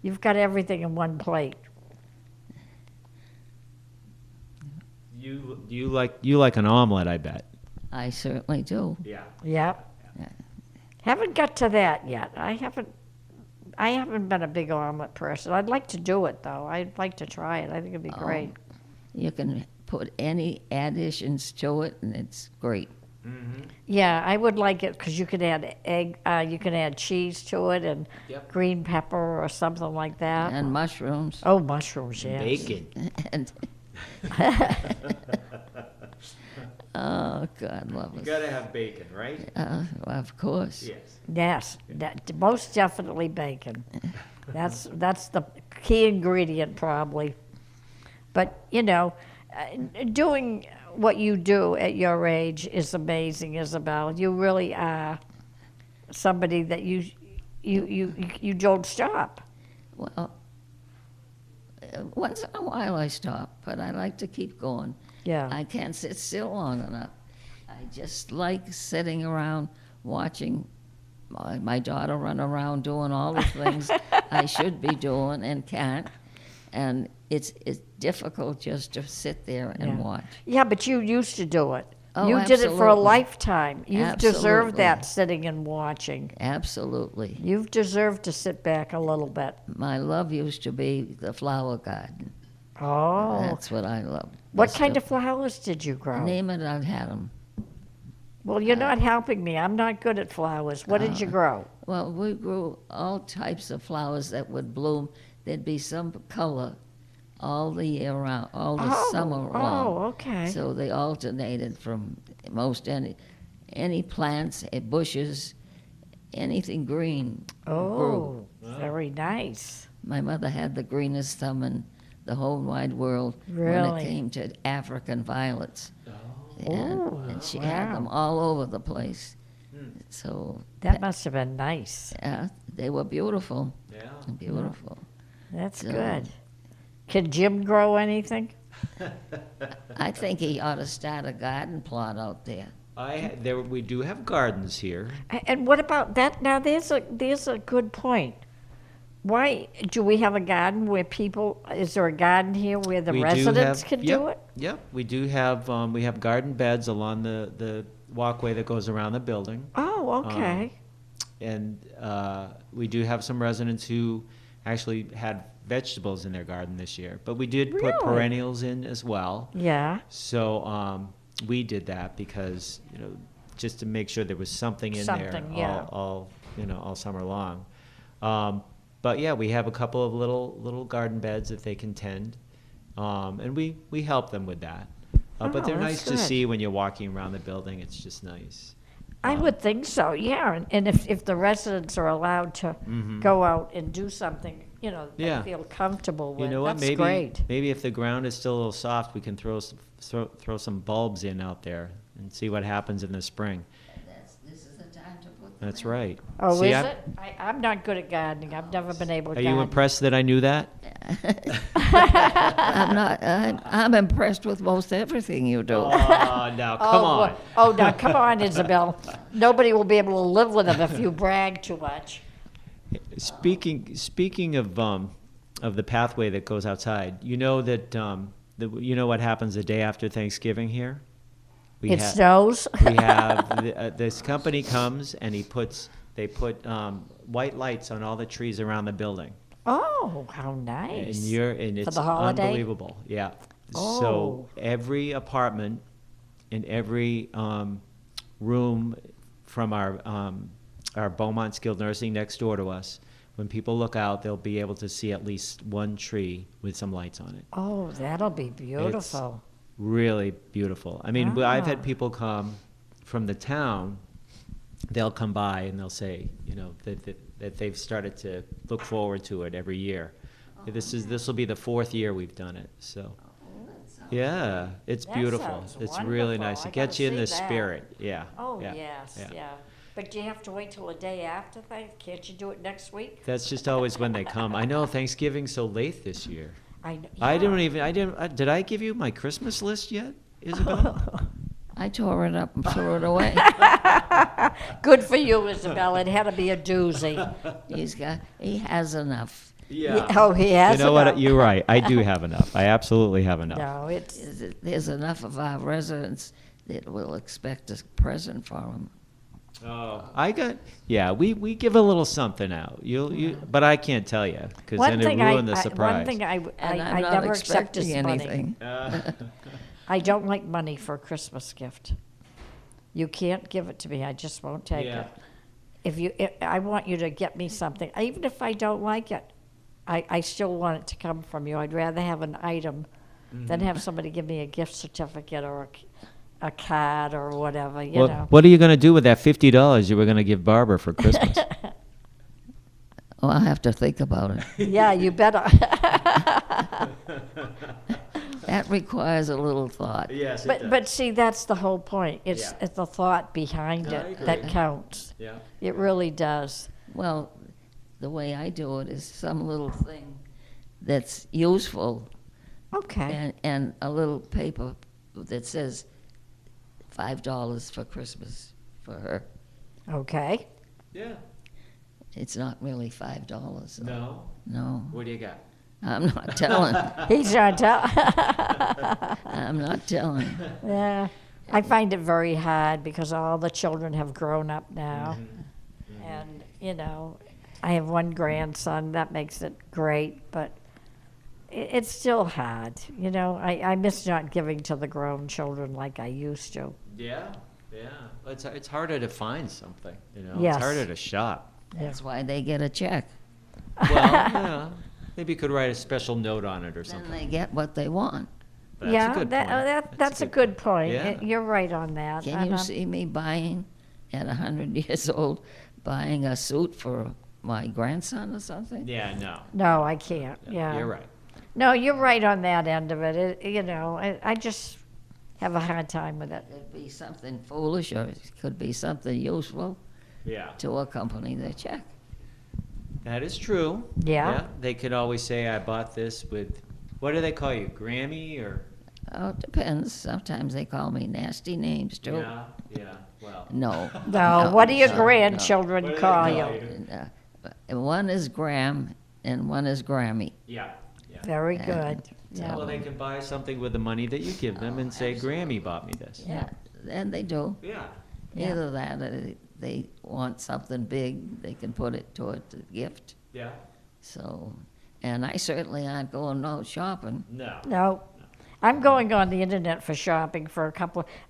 You've got everything in one plate. You like an omelet, I bet. I certainly do. Yeah. Yep. Yeah. Haven't got to that yet. I haven't been a big omelet person. I'd like to do it though. I'd like to try it. I think it'd be great. You can put any additions to it, and it's great. Yeah, I would like it because you could add egg. You can add cheese to it and green pepper or something like that. And mushrooms. Oh, mushrooms, yes. Bacon. And oh, God love You us. gotta have bacon, right? Of course. Yes. Yes, most definitely bacon. That's the key ingredient probably. But doing what you do at your age is amazing, Isabel. You really are somebody that you don't stop. Well, once in a while I stop, but I like to keep going. Yeah. I can't sit still long enough. I just like sitting around watching my daughter run around doing all the things I should be doing and can't. And it's difficult just to sit there and watch. Yeah, but you used to do it. Oh, you did it for a absolutely. lifetime. You've deserved Absolutely. that sitting and watching. Absolutely. You've deserved to sit back a little bit. My love used to be the flower garden. Oh. That's what I love. What kind of flowers did you grow? Name it, I've had them. Well, you're not helping me. I'm not good at flowers. What did you grow? Well, we grew all types of flowers that would bloom. There'd be some color all the year round, all the summer long. Oh, okay. So they alternated from most any plants, bushes, anything green. grew. Oh, very nice. My mother had the greenest thumb in the whole wide world when Really? it came to African violets. Oh, And she had wow. them all over the place. So That must have been nice. they were beautiful, Yeah. beautiful. That's So- good. Can Jim grow anything? I think he ought to start a garden plot out there. We do have gardens here. And what about that? Now, there's a good point. Why do we have a garden where is there a garden here where the We do residents have- can yep, do it? Yep, we do have, we have garden beds along the walkway that goes around the building. Oh, okay. And we do have some residents who actually had vegetables in their garden this year. But we did put Really? perennials in as well. Yeah. So we did that because, just to make sure there was something in there Something, yeah. all summer long. But yeah, we have a couple of little garden beds that they can tend, and we help them with that. But they're Oh, nice that's to good. see when you're walking around the building. It's just nice. I would think so, yeah. And if the residents are allowed to go out and do something, they Yeah. feel comfortable with, You know what? that's great. Maybe if the ground is still a little soft, we can throw some bulbs in out there and see what happens in the spring. This is the time to put That's right. Oh, See, is it? I'm not good at gardening. I've never been able to Are garden. you impressed that I knew that? I'm not. I'm impressed with most everything you do. Oh, now come on. Oh, now come on, Isabel. Nobody will be able to live with them if you brag too much. Speaking of the pathway that goes outside, you know that you know what happens the day after Thanksgiving here? It snows. We have this company comes and they put white lights on all the trees around the building, Oh, how nice. and it's the holiday? unbelievable. Yeah. Oh. So every apartment in every room from our Beaumont Skilled Nursing next door to us, when people look out, they'll be able to see at least one tree with some lights on it. Oh, that'll be beautiful. Really beautiful. I mean, I've Ah. had people come from the town. They'll come by and they'll say, that they've started to look forward to it every year. This will be the 4th year we've done it. So, yeah, it's That beautiful. sounds It's really wonderful. nice. I It gets gotta you in see the that. spirit. Yeah. Oh, yeah, yes, yeah. yeah. But do you have to wait till the day after Thanksgiving? Can't you do it next week? That's just always when they come. I know Thanksgiving's so late this year. I know. Did I give you my Christmas list yet, Isabel? I tore it up and threw it away. Good for you, Isabel. It had to be a doozy. He has enough. Yeah. Oh, he has You know what? enough. You're right. I do have enough. I absolutely have enough. No, There's enough of our residents that will expect a present for them. Oh, we give a little something out. But I can't tell you because then it ruined the surprise. One thing I And I'm not never accept is expecting money. anything. I don't like money for a Christmas gift. You can't give it to me. I just won't take Yeah. it. I want you to get me something, even if I don't like it. I still want it to come from you. I'd rather have an item than have somebody give me a gift certificate or a card or whatever. You know. What are you going to do with that $50 you were going to give Barbara for Christmas? Oh, I'll have to think about it. Yeah, you better. That requires a little thought. Yes, But see, that's the whole point. It's Yeah. it's the thought behind I it agree. that counts. Yeah. It really does. Well, the way I do it is some little thing that's useful Okay. and a little paper that says $5 for Christmas for her. Okay. Yeah. It's not really $5. No. No, What do you got? I'm not telling. He's not telling. I'm not telling. Yeah. I find it very hard because all the children have grown up now. And, I have one grandson. That makes it great, but it's still hard. I miss not giving to the grown children like I used to. Yeah. Yeah. It's harder to find something. Yes. It's harder to shop. That's why they get a check. Well, yeah. Maybe you could write a special note on it or Then something. they get what they want. But that's a good point. That's a good point. Yeah. You're right on that. Can you see me buying, at 100 years old, buying a suit for my grandson or something? Yeah, no. No, I can't. No, Yeah. You're right. No, you're right on that end of it. I just have a hard time with it. It could be something foolish or it could be something useful Yeah. to accompany the check. That is true. Yeah. They could always say, I bought this with, what do they call you, Grammy or? Oh, it depends. Sometimes they call me nasty names too. Yeah, well. No. No, what do your no, grandchildren What do they call call you? you? no. One is Graham and one is Grammy. Yeah. Very And good. so- Yeah. Well, they can buy something with the money that you give them and say, Grammy bought me this. Yeah, and they do. Yeah. Yeah. Either that or they want something big, they can put it toward the gift. Yeah. So, and I certainly aren't going out shopping. No. No, I'm going on the internet for shopping for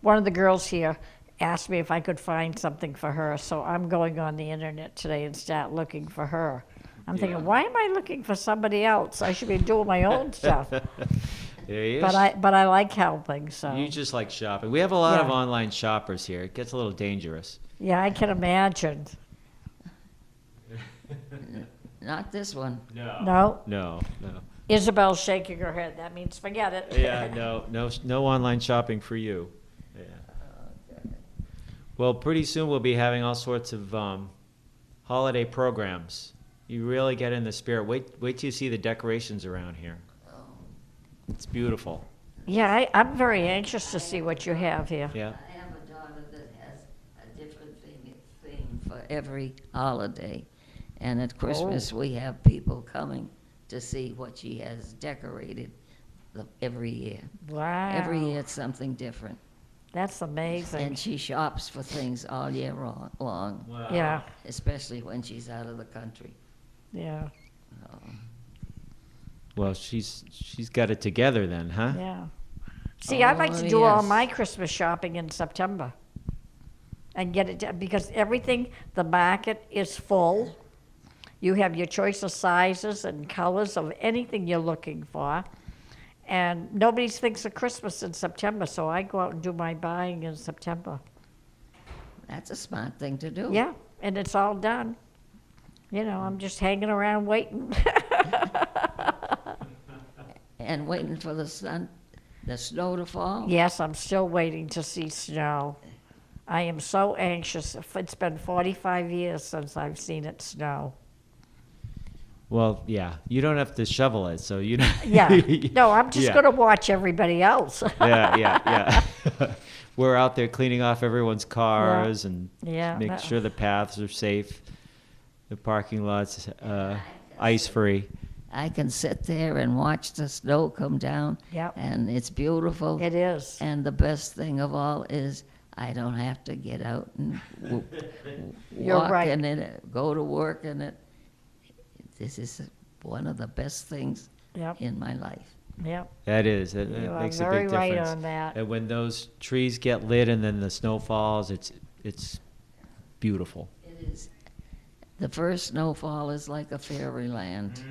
one of the girls here asked me if I could find something for her, so I'm going on the internet today and start looking for her. I'm Yeah. thinking, why am I looking for somebody else? I should be doing my own stuff. There you But I like helping, so. You just like shopping. We have a lot of Yeah. online shoppers here. It gets a little dangerous. Yeah, I can imagine. Not this one. No, No. Isabel's shaking her head. That means forget it. Yeah, no online shopping for you. Yeah. Well, pretty soon we'll be having all sorts of holiday programs. You really get in the spirit. Wait till you see the decorations around here. It's beautiful. Yeah, I'm very anxious to see what you have here. Yeah. I have a daughter that has a different theme for every holiday. And at Christmas, we have people coming to see what she has decorated every year. Wow. Every year it's something different. That's amazing. And she shops for things all year long, Wow. Yeah, especially when she's out of the country. yeah, Well, she's got it together then, huh? yeah. See, I like to Oh, do all yes. my Christmas shopping in September and get it done because the market is full. You have your choice of sizes and colors of anything you're looking for. And nobody thinks of Christmas in September, so I go out and do my buying in September. That's a smart thing to do. Yeah, and it's all done. I'm just hanging around waiting. And waiting for the snow to fall. Yes, I'm still waiting to see snow. I am so anxious. It's been 45 years since I've seen it snow. Well, yeah. You don't have to shovel it, so you don't. Yeah. No, I'm just Yeah. going to watch everybody else. Yeah. We're out there cleaning off everyone's cars and Yeah, making that- sure the paths are safe, the parking lots. I've ice-free. I can sit there and watch the snow come down. Yep. And it's beautiful. It is. And the best thing of all is I don't have to get out and You're walk right. in it, go to work in it. This is one of the best things Yep. in my life. Yep. That is. It You are makes a very big right difference. on that. And when those trees get lit and then the snow falls, it's beautiful. It is. The first snowfall is like a fairyland.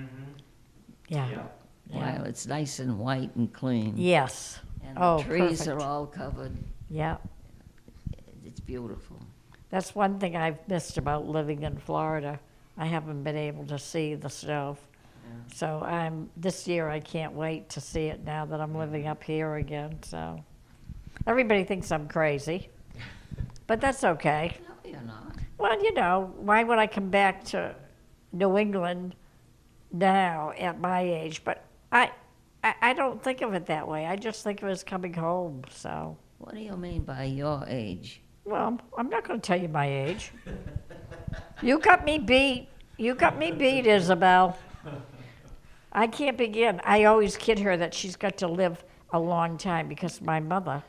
Yeah. Yeah. While it's nice and white and clean. Yes. And Oh, the trees perfect. are all covered. Yeah. It's beautiful. That's one thing I've missed about living in Florida. I haven't been able to see the snow. So this year I can't wait to see it now that I'm living up here again. So everybody thinks I'm crazy, but that's okay. No, you're not. Well, why would I come back to New England now at my age? But I don't think of it that way. I just think of it as coming home. So, What do you mean by your age? well, I'm not going to tell you my age. You got me beat. You got me beat, Isabel. I can't begin. I always kid her that she's got to live a long time because my mother,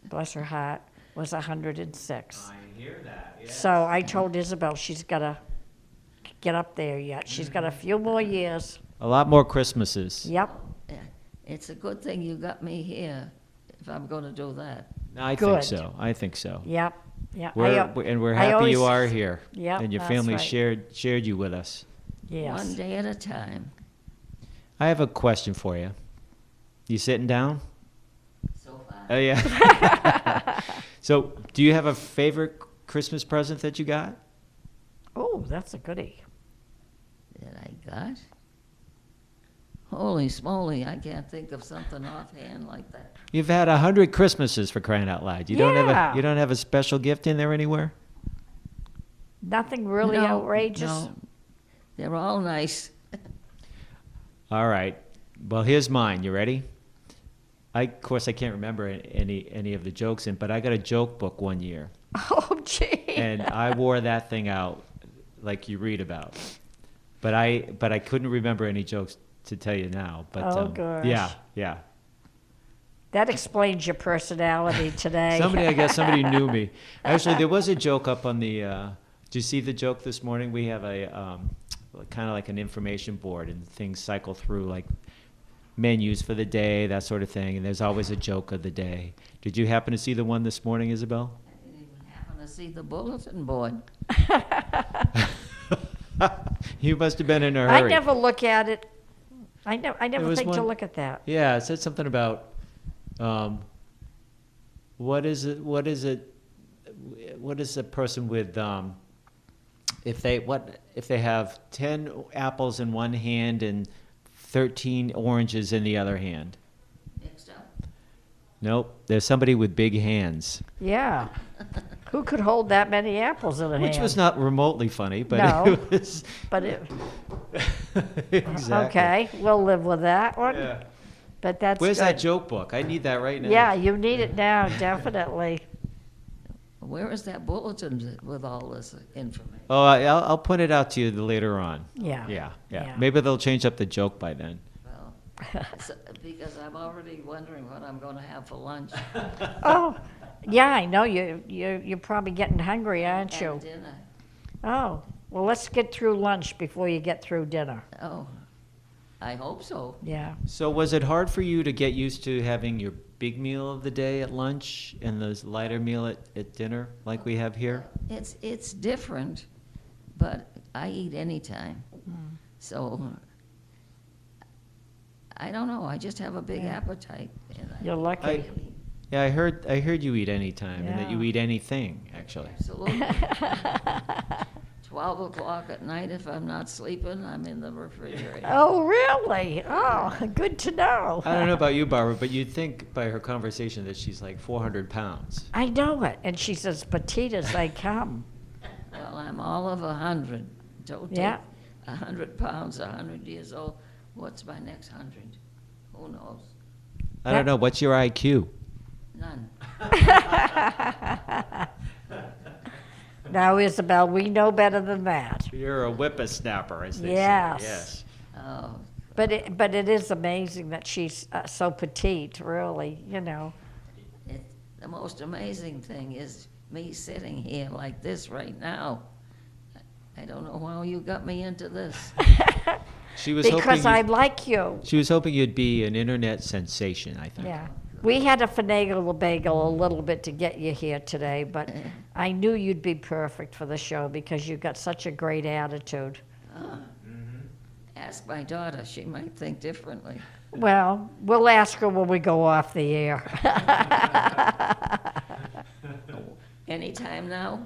bless her heart, was 106. I hear that. So I told Isabel she's got to get up there yet. She's got a few more years. A lot more Christmases. Yep. Yeah, it's a good thing you got me here if I'm going to do that. I Good. think so. I think so. Yep. Yeah. We're I happy you always- are here. Yep, And your that's family right. shared you with us. Yes. One day at a time. I have a question for you. You sitting down? So far. Oh yeah. So, do you have a favorite Christmas present that you got? Oh, that's a goodie. That I got? Holy smoly, I can't think of something offhand like that. You've had 100 Christmases, for crying out loud. You don't Yeah. you don't have a special gift in there anywhere? Nothing really No, outrageous. No, they're all nice. All right. Well, here's mine. You ready? Of course, I can't remember any of the jokes in, but I got a joke book one year, Oh, gee. and I wore that thing out, like you read about. But I couldn't remember any jokes to tell you now. But Oh, gosh. yeah. That explains your personality today. I guess somebody knew me. Actually, there was a joke up on the. Did you see the joke this morning? We have a kind of like an information board, and things cycle through like menus for the day, that sort of thing. And there's always a joke of the day. Did you happen to see the one this morning, Isabel? I didn't even happen to see the bulletin board. You must have been in a I hurry. never look at it. I never was think to one- look at that. Yeah, it said something about what is a person with if they have 10 apples in one hand and 13 oranges in the other hand. Mixed up. Nope, there's somebody with big hands, Yeah. Who could hold that many apples in a which hand? was not remotely funny, but No. it was But it, exactly. okay, we'll live with that one. Yeah. But that's Where's good. that joke book? I need that right now. Yeah, you need it now, definitely. Where is that bulletin with all this information? Oh, I'll point it out to you later on. Yeah. Yeah. Maybe they'll change up the joke by then. Well, because I'm already wondering what I'm going to have for lunch Oh, yeah, I know you're probably getting hungry, aren't you? and dinner. Oh, well, let's get through lunch before you get through dinner. Oh, I hope so. Yeah. So was it hard for you to get used to having your big meal of the day at lunch and the lighter meal at dinner like we have here? It's different, but I eat anytime. So I don't know. I just have a big appetite. And You're lucky. Yeah, I heard you eat anytime and that you Yeah. eat anything, actually. Absolutely. 12 o'clock at night, if I'm not sleeping, I'm in the refrigerator. Oh, really? Oh, good to know. I don't know about you, Barbara, but you'd think by her conversation that she's like 400 pounds. I know it. And she's as petite as they come. Well, I'm all of 100. Don't take Yeah. 100 pounds, 100 years old. What's my next 100? Who knows? I don't know. What's your IQ? None. Now, Isabel, we know better than that. You're a whippersnapper, as they Yes. say. Yes. Oh, But it is amazing that she's so petite, really, you know. the most amazing thing is me sitting here like this right now. I don't know how you got me into this. She was Because hoping I like you. she was hoping you'd be an internet sensation, I think. Yeah. We had to finagle the bagel a little bit to get you here today, but I knew you'd be perfect for the show because you've got such a great attitude. Ask my daughter, she might think differently. Well, we'll ask her when we go off the air. Anytime now?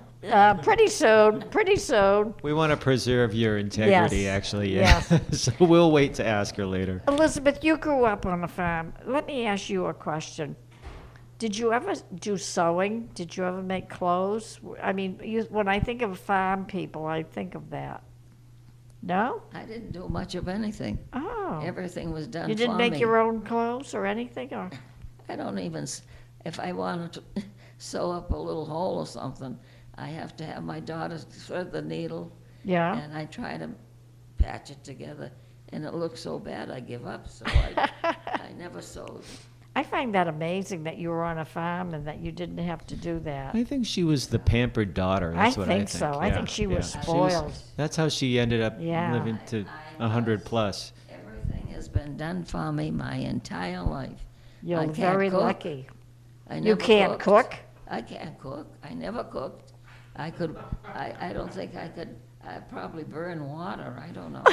Pretty soon, pretty soon. We want to preserve your integrity, Yes. actually. Yeah. Yes. So we'll wait to ask her later. Elizabeth, you grew up on a farm. Let me ask you a question. Did you ever do sewing? Did you ever make clothes? I mean, when I think of farm people, I think of that. No? I didn't do much of anything. Oh. Everything was done You didn't for make me. your own clothes or anything? Or? I don't even, if I wanted to sew up a little hole or something, I have to have my daughter thread the needle, Yeah. and I try to patch it together, and it looks so bad I give up, so I never sewed. I find that amazing that you were on a farm and that you didn't have to do that. I think she was the pampered daughter. That's what I think. so. I Yeah, think she was yeah. spoiled. That's how she ended up Yeah. living to I 100 plus. Everything has been done for me my entire life. You're I can't very cook. lucky. I You never can't cooked. cook? I can't cook. I never cooked. I don't think I could. I'd probably burn water. I don't know.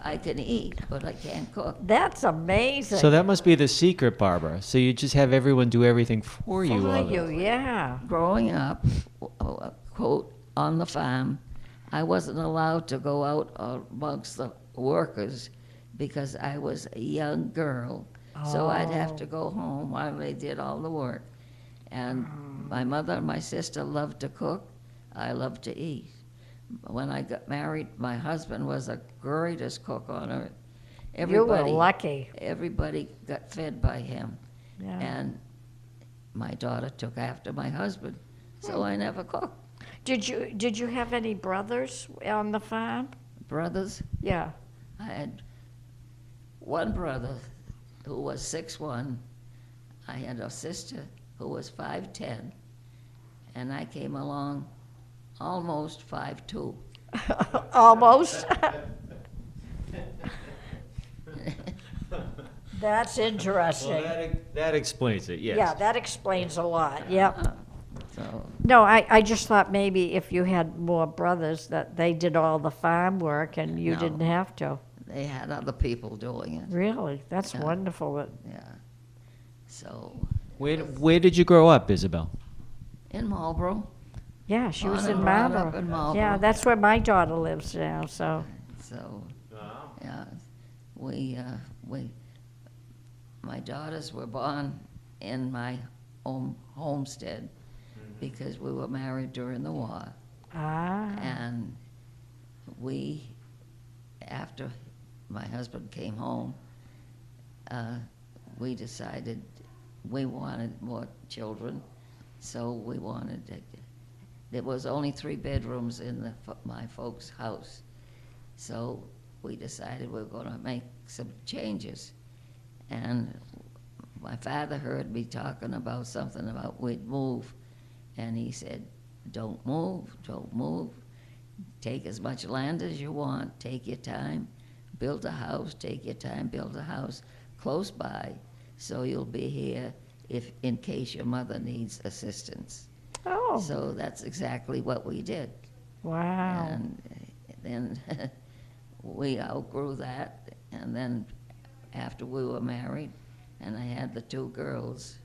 I can eat, but I can't cook. That's amazing. So that must be the secret, Barbara. So you just have everyone do everything for you. For all the- you, yeah. Growing up, quote, on the farm, I wasn't allowed to go out amongst the workers because I was a young girl. So I'd have to go home while they did all the work. And my mother and my sister loved to cook. I loved to eat. When I got married, my husband was the greatest cook on earth. You were lucky. Everybody got fed by him. Yeah. And my daughter took after my husband, so I never cooked. Did you have any brothers on the farm? Brothers, Yeah. I had one brother who was 6'1". I had a sister who was 5'10", and I came along almost 5'2". Almost. That's interesting. Well, that explains it, yes. Yeah, that explains a lot. Yep. So No, I just thought maybe if you had more brothers that they did all the farm work and you No. didn't have to. they had other people doing it. Really? That's Yeah. wonderful. Yeah. So Where did you grow up, Isabel? in Marlborough, Yeah, she was Born in and brought up Marlborough. in Marlborough. Yeah, that's where my daughter lives now, so. so yeah, my daughters were born in my homestead because we were married during the war. Ah. And after my husband came home, we decided we wanted more children, so we wanted to, there was only 3 bedrooms in my folks' house, so we decided we were going to make some changes. And my father heard me talking about something about we'd move, and he said, don't move, take as much land as you want, take your time, build a house, take your time, build a house close by, so you'll be here in case your mother needs assistance. Oh, So that's exactly what we did. wow. And then we outgrew that, and then after we were married, and I had the 2 girls,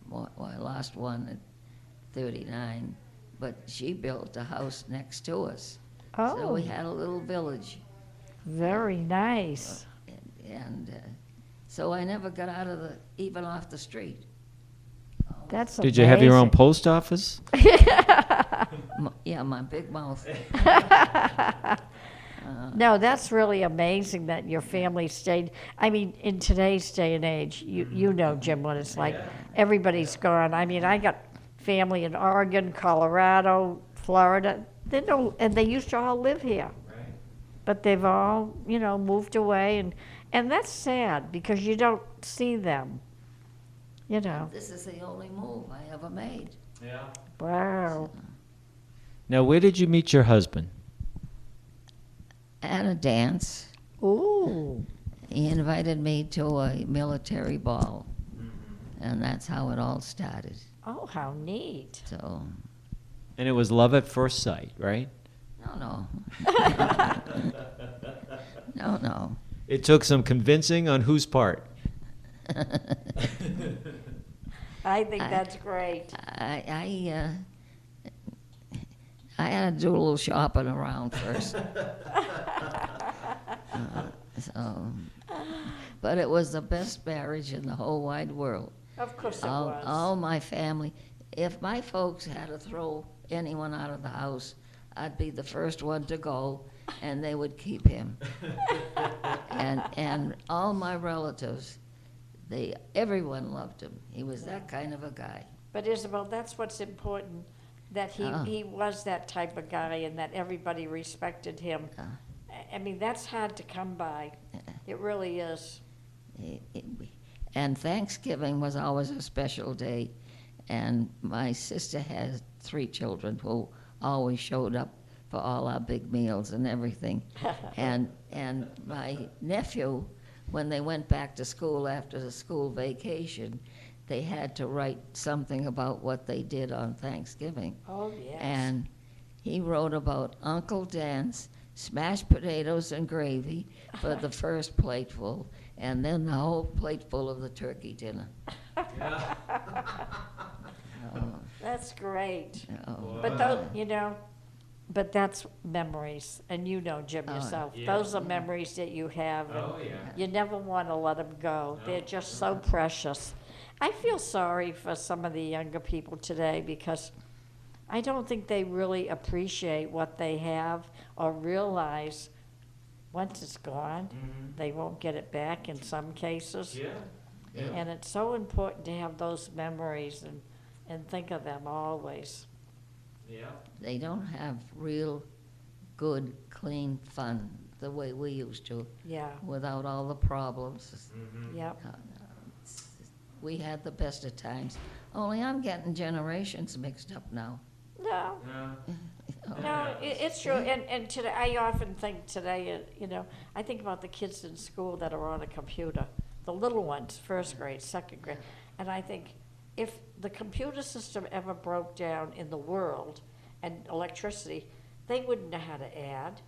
well, I lost one at 39, but she built a house next to us. So we Oh, had a little village. very nice. And so I never got even off the street. That's Did you have your own amazing. post office? Yeah, my big mouth. No, that's really amazing that your family stayed. I mean, in today's day and age, you know, Jim, what it's like. Everybody's gone. I mean, I got family in Oregon, Colorado, Florida. They don't, and they used to all live here. Right. But they've all, moved away, and that's sad because you don't see them, This is the only move I ever made. Yeah. Wow. Now, where did you meet your husband? At a dance, Ooh. he invited me to a military ball, and that's how it all started. Oh, how neat. So, And it was love at first sight, right? no. No. It took some convincing on whose part? I think that's great. I had to do a little shopping around first. But it was the best marriage in the whole wide world. Of course it was. All my family. If my folks had to throw anyone out of the house, I'd be the first one to go, and they would keep him. and all my relatives, everyone loved him. He was that kind of a guy. But Isabel, that's what's important, that he was that type of guy and that everybody respected him. I mean, that's hard to come by. It really is. And Thanksgiving was always a special day. And my sister had 3 children who always showed up for all our big meals and everything. and my nephew, when they went back to school after the school vacation, they had to write something about what they did on Thanksgiving. Oh, yes. And he wrote about Uncle Dan's mashed potatoes and gravy for the first plateful, and then the whole plateful of the turkey dinner. That's great. Oh, But those, but that's memories, and Jim, yourself. yeah. Those are memories that you have, and Oh, yeah. you never want to let them go. They're just so precious. I feel sorry for some of the younger people today because I don't think they really appreciate what they have or realize once it's gone, they won't get it back in some cases. Yeah. And it's so important to have those memories and think of them always. Yeah. they don't have real good, clean fun the way we used to, Yeah, without all the problems. yep. We had the best of times. Only I'm getting generations mixed up now. No, no, it's true. And today, I often think today, I think about the kids in school that are on a computer, the little ones, first grade, second grade, and I think if the computer system ever broke down in the world and electricity, they wouldn't know how to add.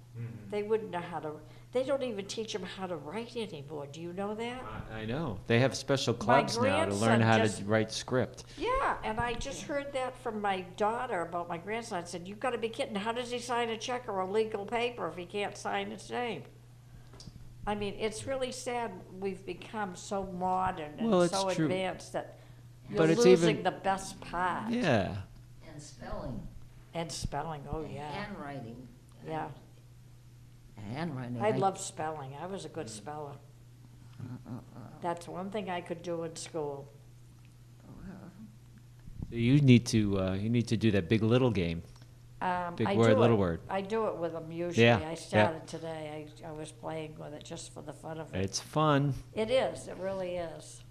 They wouldn't know how to. They don't even teach them how to write anymore. Do you know that? I know. They have special clubs now to learn grandson how just- to write script. Yeah, and I just heard that from my daughter about my grandson. I said, "You've got to be kidding! How does he sign a check or a legal paper if he can't sign his name?" I mean, it's really sad. We've become so modern and Well, it's so true. advanced that you're But it's losing even- the best part. Yeah. And spelling, And spelling. Oh yeah, handwriting. yeah. Handwriting. I love spelling. I was a good speller. That's one thing I could do in school. So you need to do that big little game. Big I word, do little it. word. I do it with them usually. Yeah, I yeah. started today. I was playing with it just for the fun of it. It's fun. It is. It really is.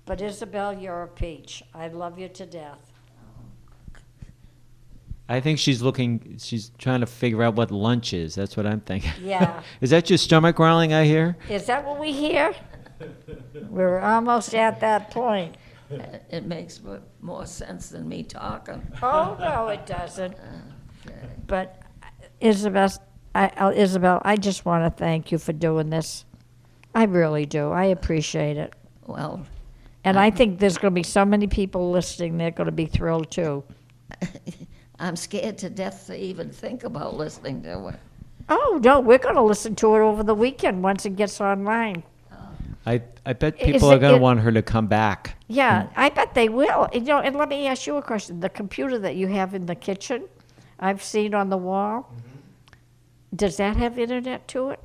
But Isabel, you're a peach. I love you to death. I think she's trying to figure out what lunch is. That's what I'm thinking. Yeah. Is that your stomach growling, I hear? Is that what we hear? We're almost at that point. It makes more sense than me talking. Oh, no, it doesn't. Okay. But Isabel, I just want to thank you for doing this. I really do. I appreciate it. Well, And I think there's going to be so many people listening. They're going to be thrilled, too. I'm scared to death to even think about listening to it. Oh, no, we're going to listen to it over the weekend once it gets online. I bet Is people are it- going to it- want her to come back. Yeah, I bet they will. And let me ask you a question. The computer that you have in the kitchen, I've seen on the wall, does that have internet to it?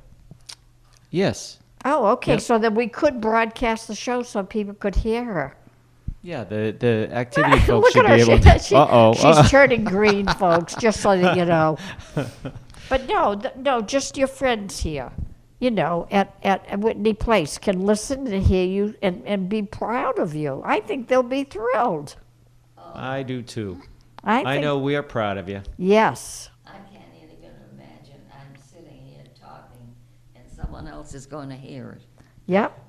Yes. Oh, okay. Yep. So then we could broadcast the show so people could hear her. Yeah, the activity folks Look should at be her. able to. She's turning green, folks, just so that you know. But no, just your friends here, at Whitney Place can listen and hear you and be proud of you. I think they'll be thrilled. I do too. I I think, know we are proud of you. yes. I can't even imagine I'm sitting here talking and someone else is going to hear it. Yep.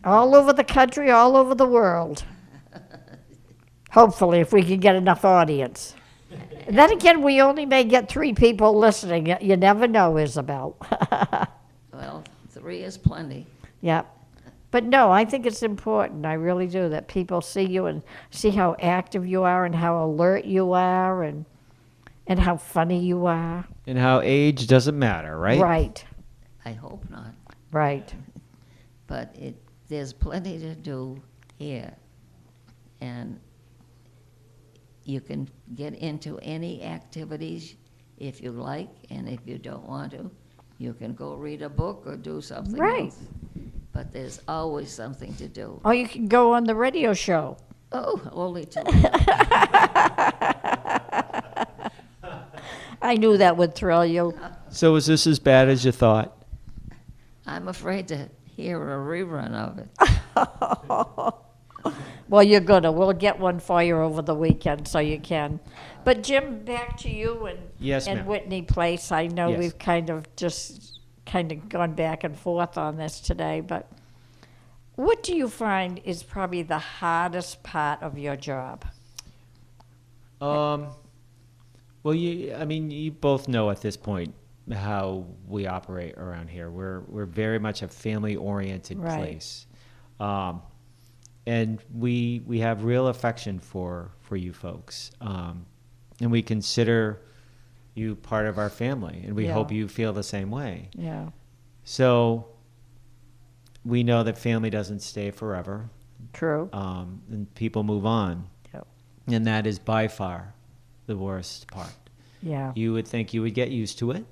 All over the country, all over the world. Hopefully, if we can get enough audience. Then again, we only may get 3 people listening. You never know, Isabel. Well, 3 is plenty. Yep. But no, I think it's important. I really do, that people see you and see how active you are and how alert you are and how funny you are. And how age doesn't matter, right? Right. I hope not. Right. But there's plenty to do here. And you can get into any activities if you like, and if you don't want to, you can go read a book or do something Right. else. But there's always something to do. Or you can go on the radio show. Oh, only till I knew that would thrill you. So is this as bad as you thought? I'm afraid to hear a rerun of it. Well, you're gonna. We'll get one for you over the weekend so you can. But Jim, back to you and Yes, ma'am. Whitney Place. I know Yes. we've kind of gone back and forth on this today, but what do you find is probably the hardest part of your job? Well, you both know at this point how we operate around here. We're very much a family-oriented Right. place, and we have real affection for you folks, and we consider you part of our family, and we Yeah. hope you feel the same way. Yeah. So we know that family doesn't stay forever, True. and people move on, Yep. and that is by far the worst part. Yeah. You would think you would get used to it,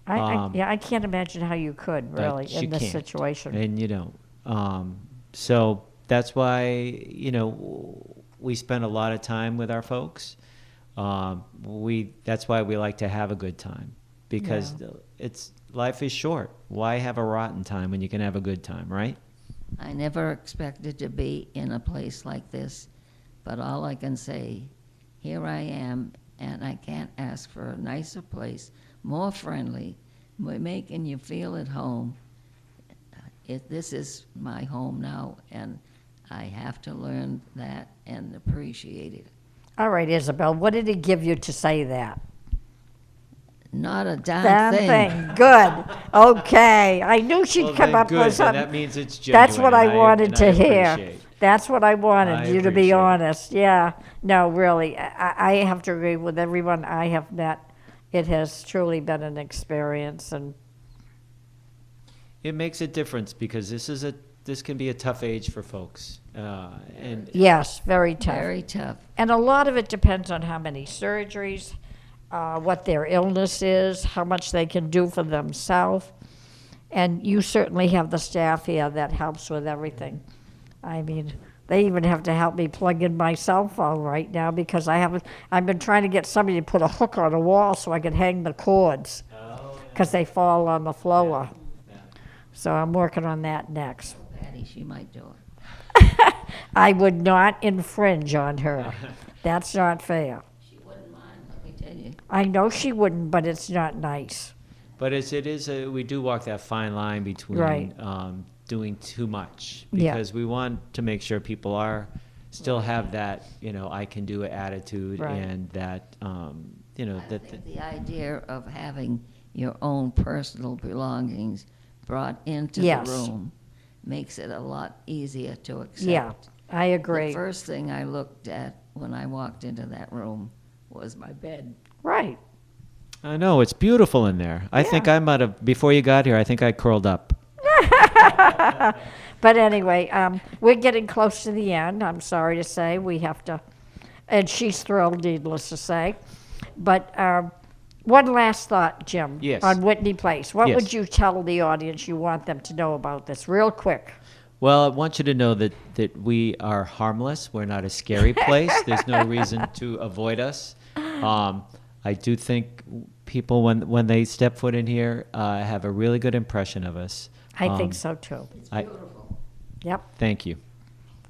I can't imagine how you could but really you in this can't, situation. and you don't. So that's why we spend a lot of time with our folks. That's why we like to have a good time, because life is short. Why have a rotten time when you can have a good time, right? I never expected to be in a place like this, but all I can say, here I am, and I can't ask for a nicer place, more friendly, making you feel at home. This is my home now, and I have to learn that and appreciate it. All right, Isabel, what did he give you to say that? Not a darn Damn thing. thing. Good. Okay. I knew she'd Well, come then up good, with then something. that means it's genuine. That's what I wanted and to I hear. appreciate. That's what I wanted I you to be appreciate it. honest. Yeah. No, really. I have to agree with everyone I have met. It has truly been an experience, and It makes a difference because this can be a tough age for folks, and yes, very tough. Very tough. And a lot of it depends on how many surgeries, what their illness is, how much they can do for themselves. And you certainly have the staff here that helps with everything. I mean, they even have to help me plug in my cell phone right now because I've been trying to get somebody to put a hook on a wall so I can hang the cords because they fall on the floor. So I'm working on that next. Patty, she might do it. I would not infringe on her. That's not fair. She wouldn't mind, let me tell you. I know she wouldn't, but it's not nice. but we do walk that fine line between Right. Doing too much Yeah. because we want to make sure people still have that I can do it attitude, Right. and that I that think the idea of having your own personal belongings brought into Yes. the room makes it a lot easier to accept. Yeah, I agree. The first thing I looked at when I walked into that room was my bed. Right. I know it's beautiful in there. I think I might have before you got here. I think I curled up. But anyway, we're getting close to the end. I'm sorry to say we have to, and she's thrilled, needless to say. But one last thought, Jim, Yes. on Whitney Place. What Yes. would you tell the audience you want them to know about this, real quick? Well, I want you to know that we are harmless. We're not a scary place. There's no reason to avoid us. I do think people, when they step foot in here, have a really good impression of us. I think so too. Yep. Thank you.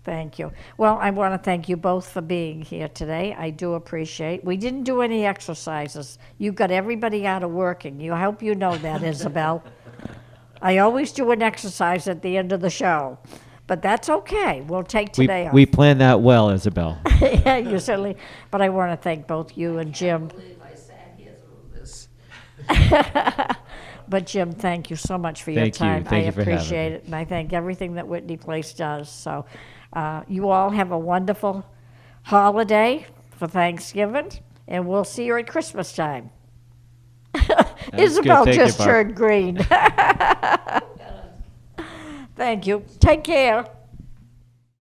Thank you. Well, I want to thank you both for being here today. I do appreciate. We didn't do any exercises. You got everybody out of working. I hope you know that, Isabel. I always do an exercise at the end of the show, but that's okay. We'll take today off. We planned that well, Isabel. Yeah, you certainly. But I want to thank both you and Jim. I believe I sat here through this. But Jim, thank you so much for your Thank you. time. Thank you for having appreciate me. it, and I thank everything that Whitney Place does. So, you all have a wonderful holiday for Thanksgiving, and we'll see you at Christmas time. Isabel good. Thank you, just Barb. turned green. Thank you. Take care.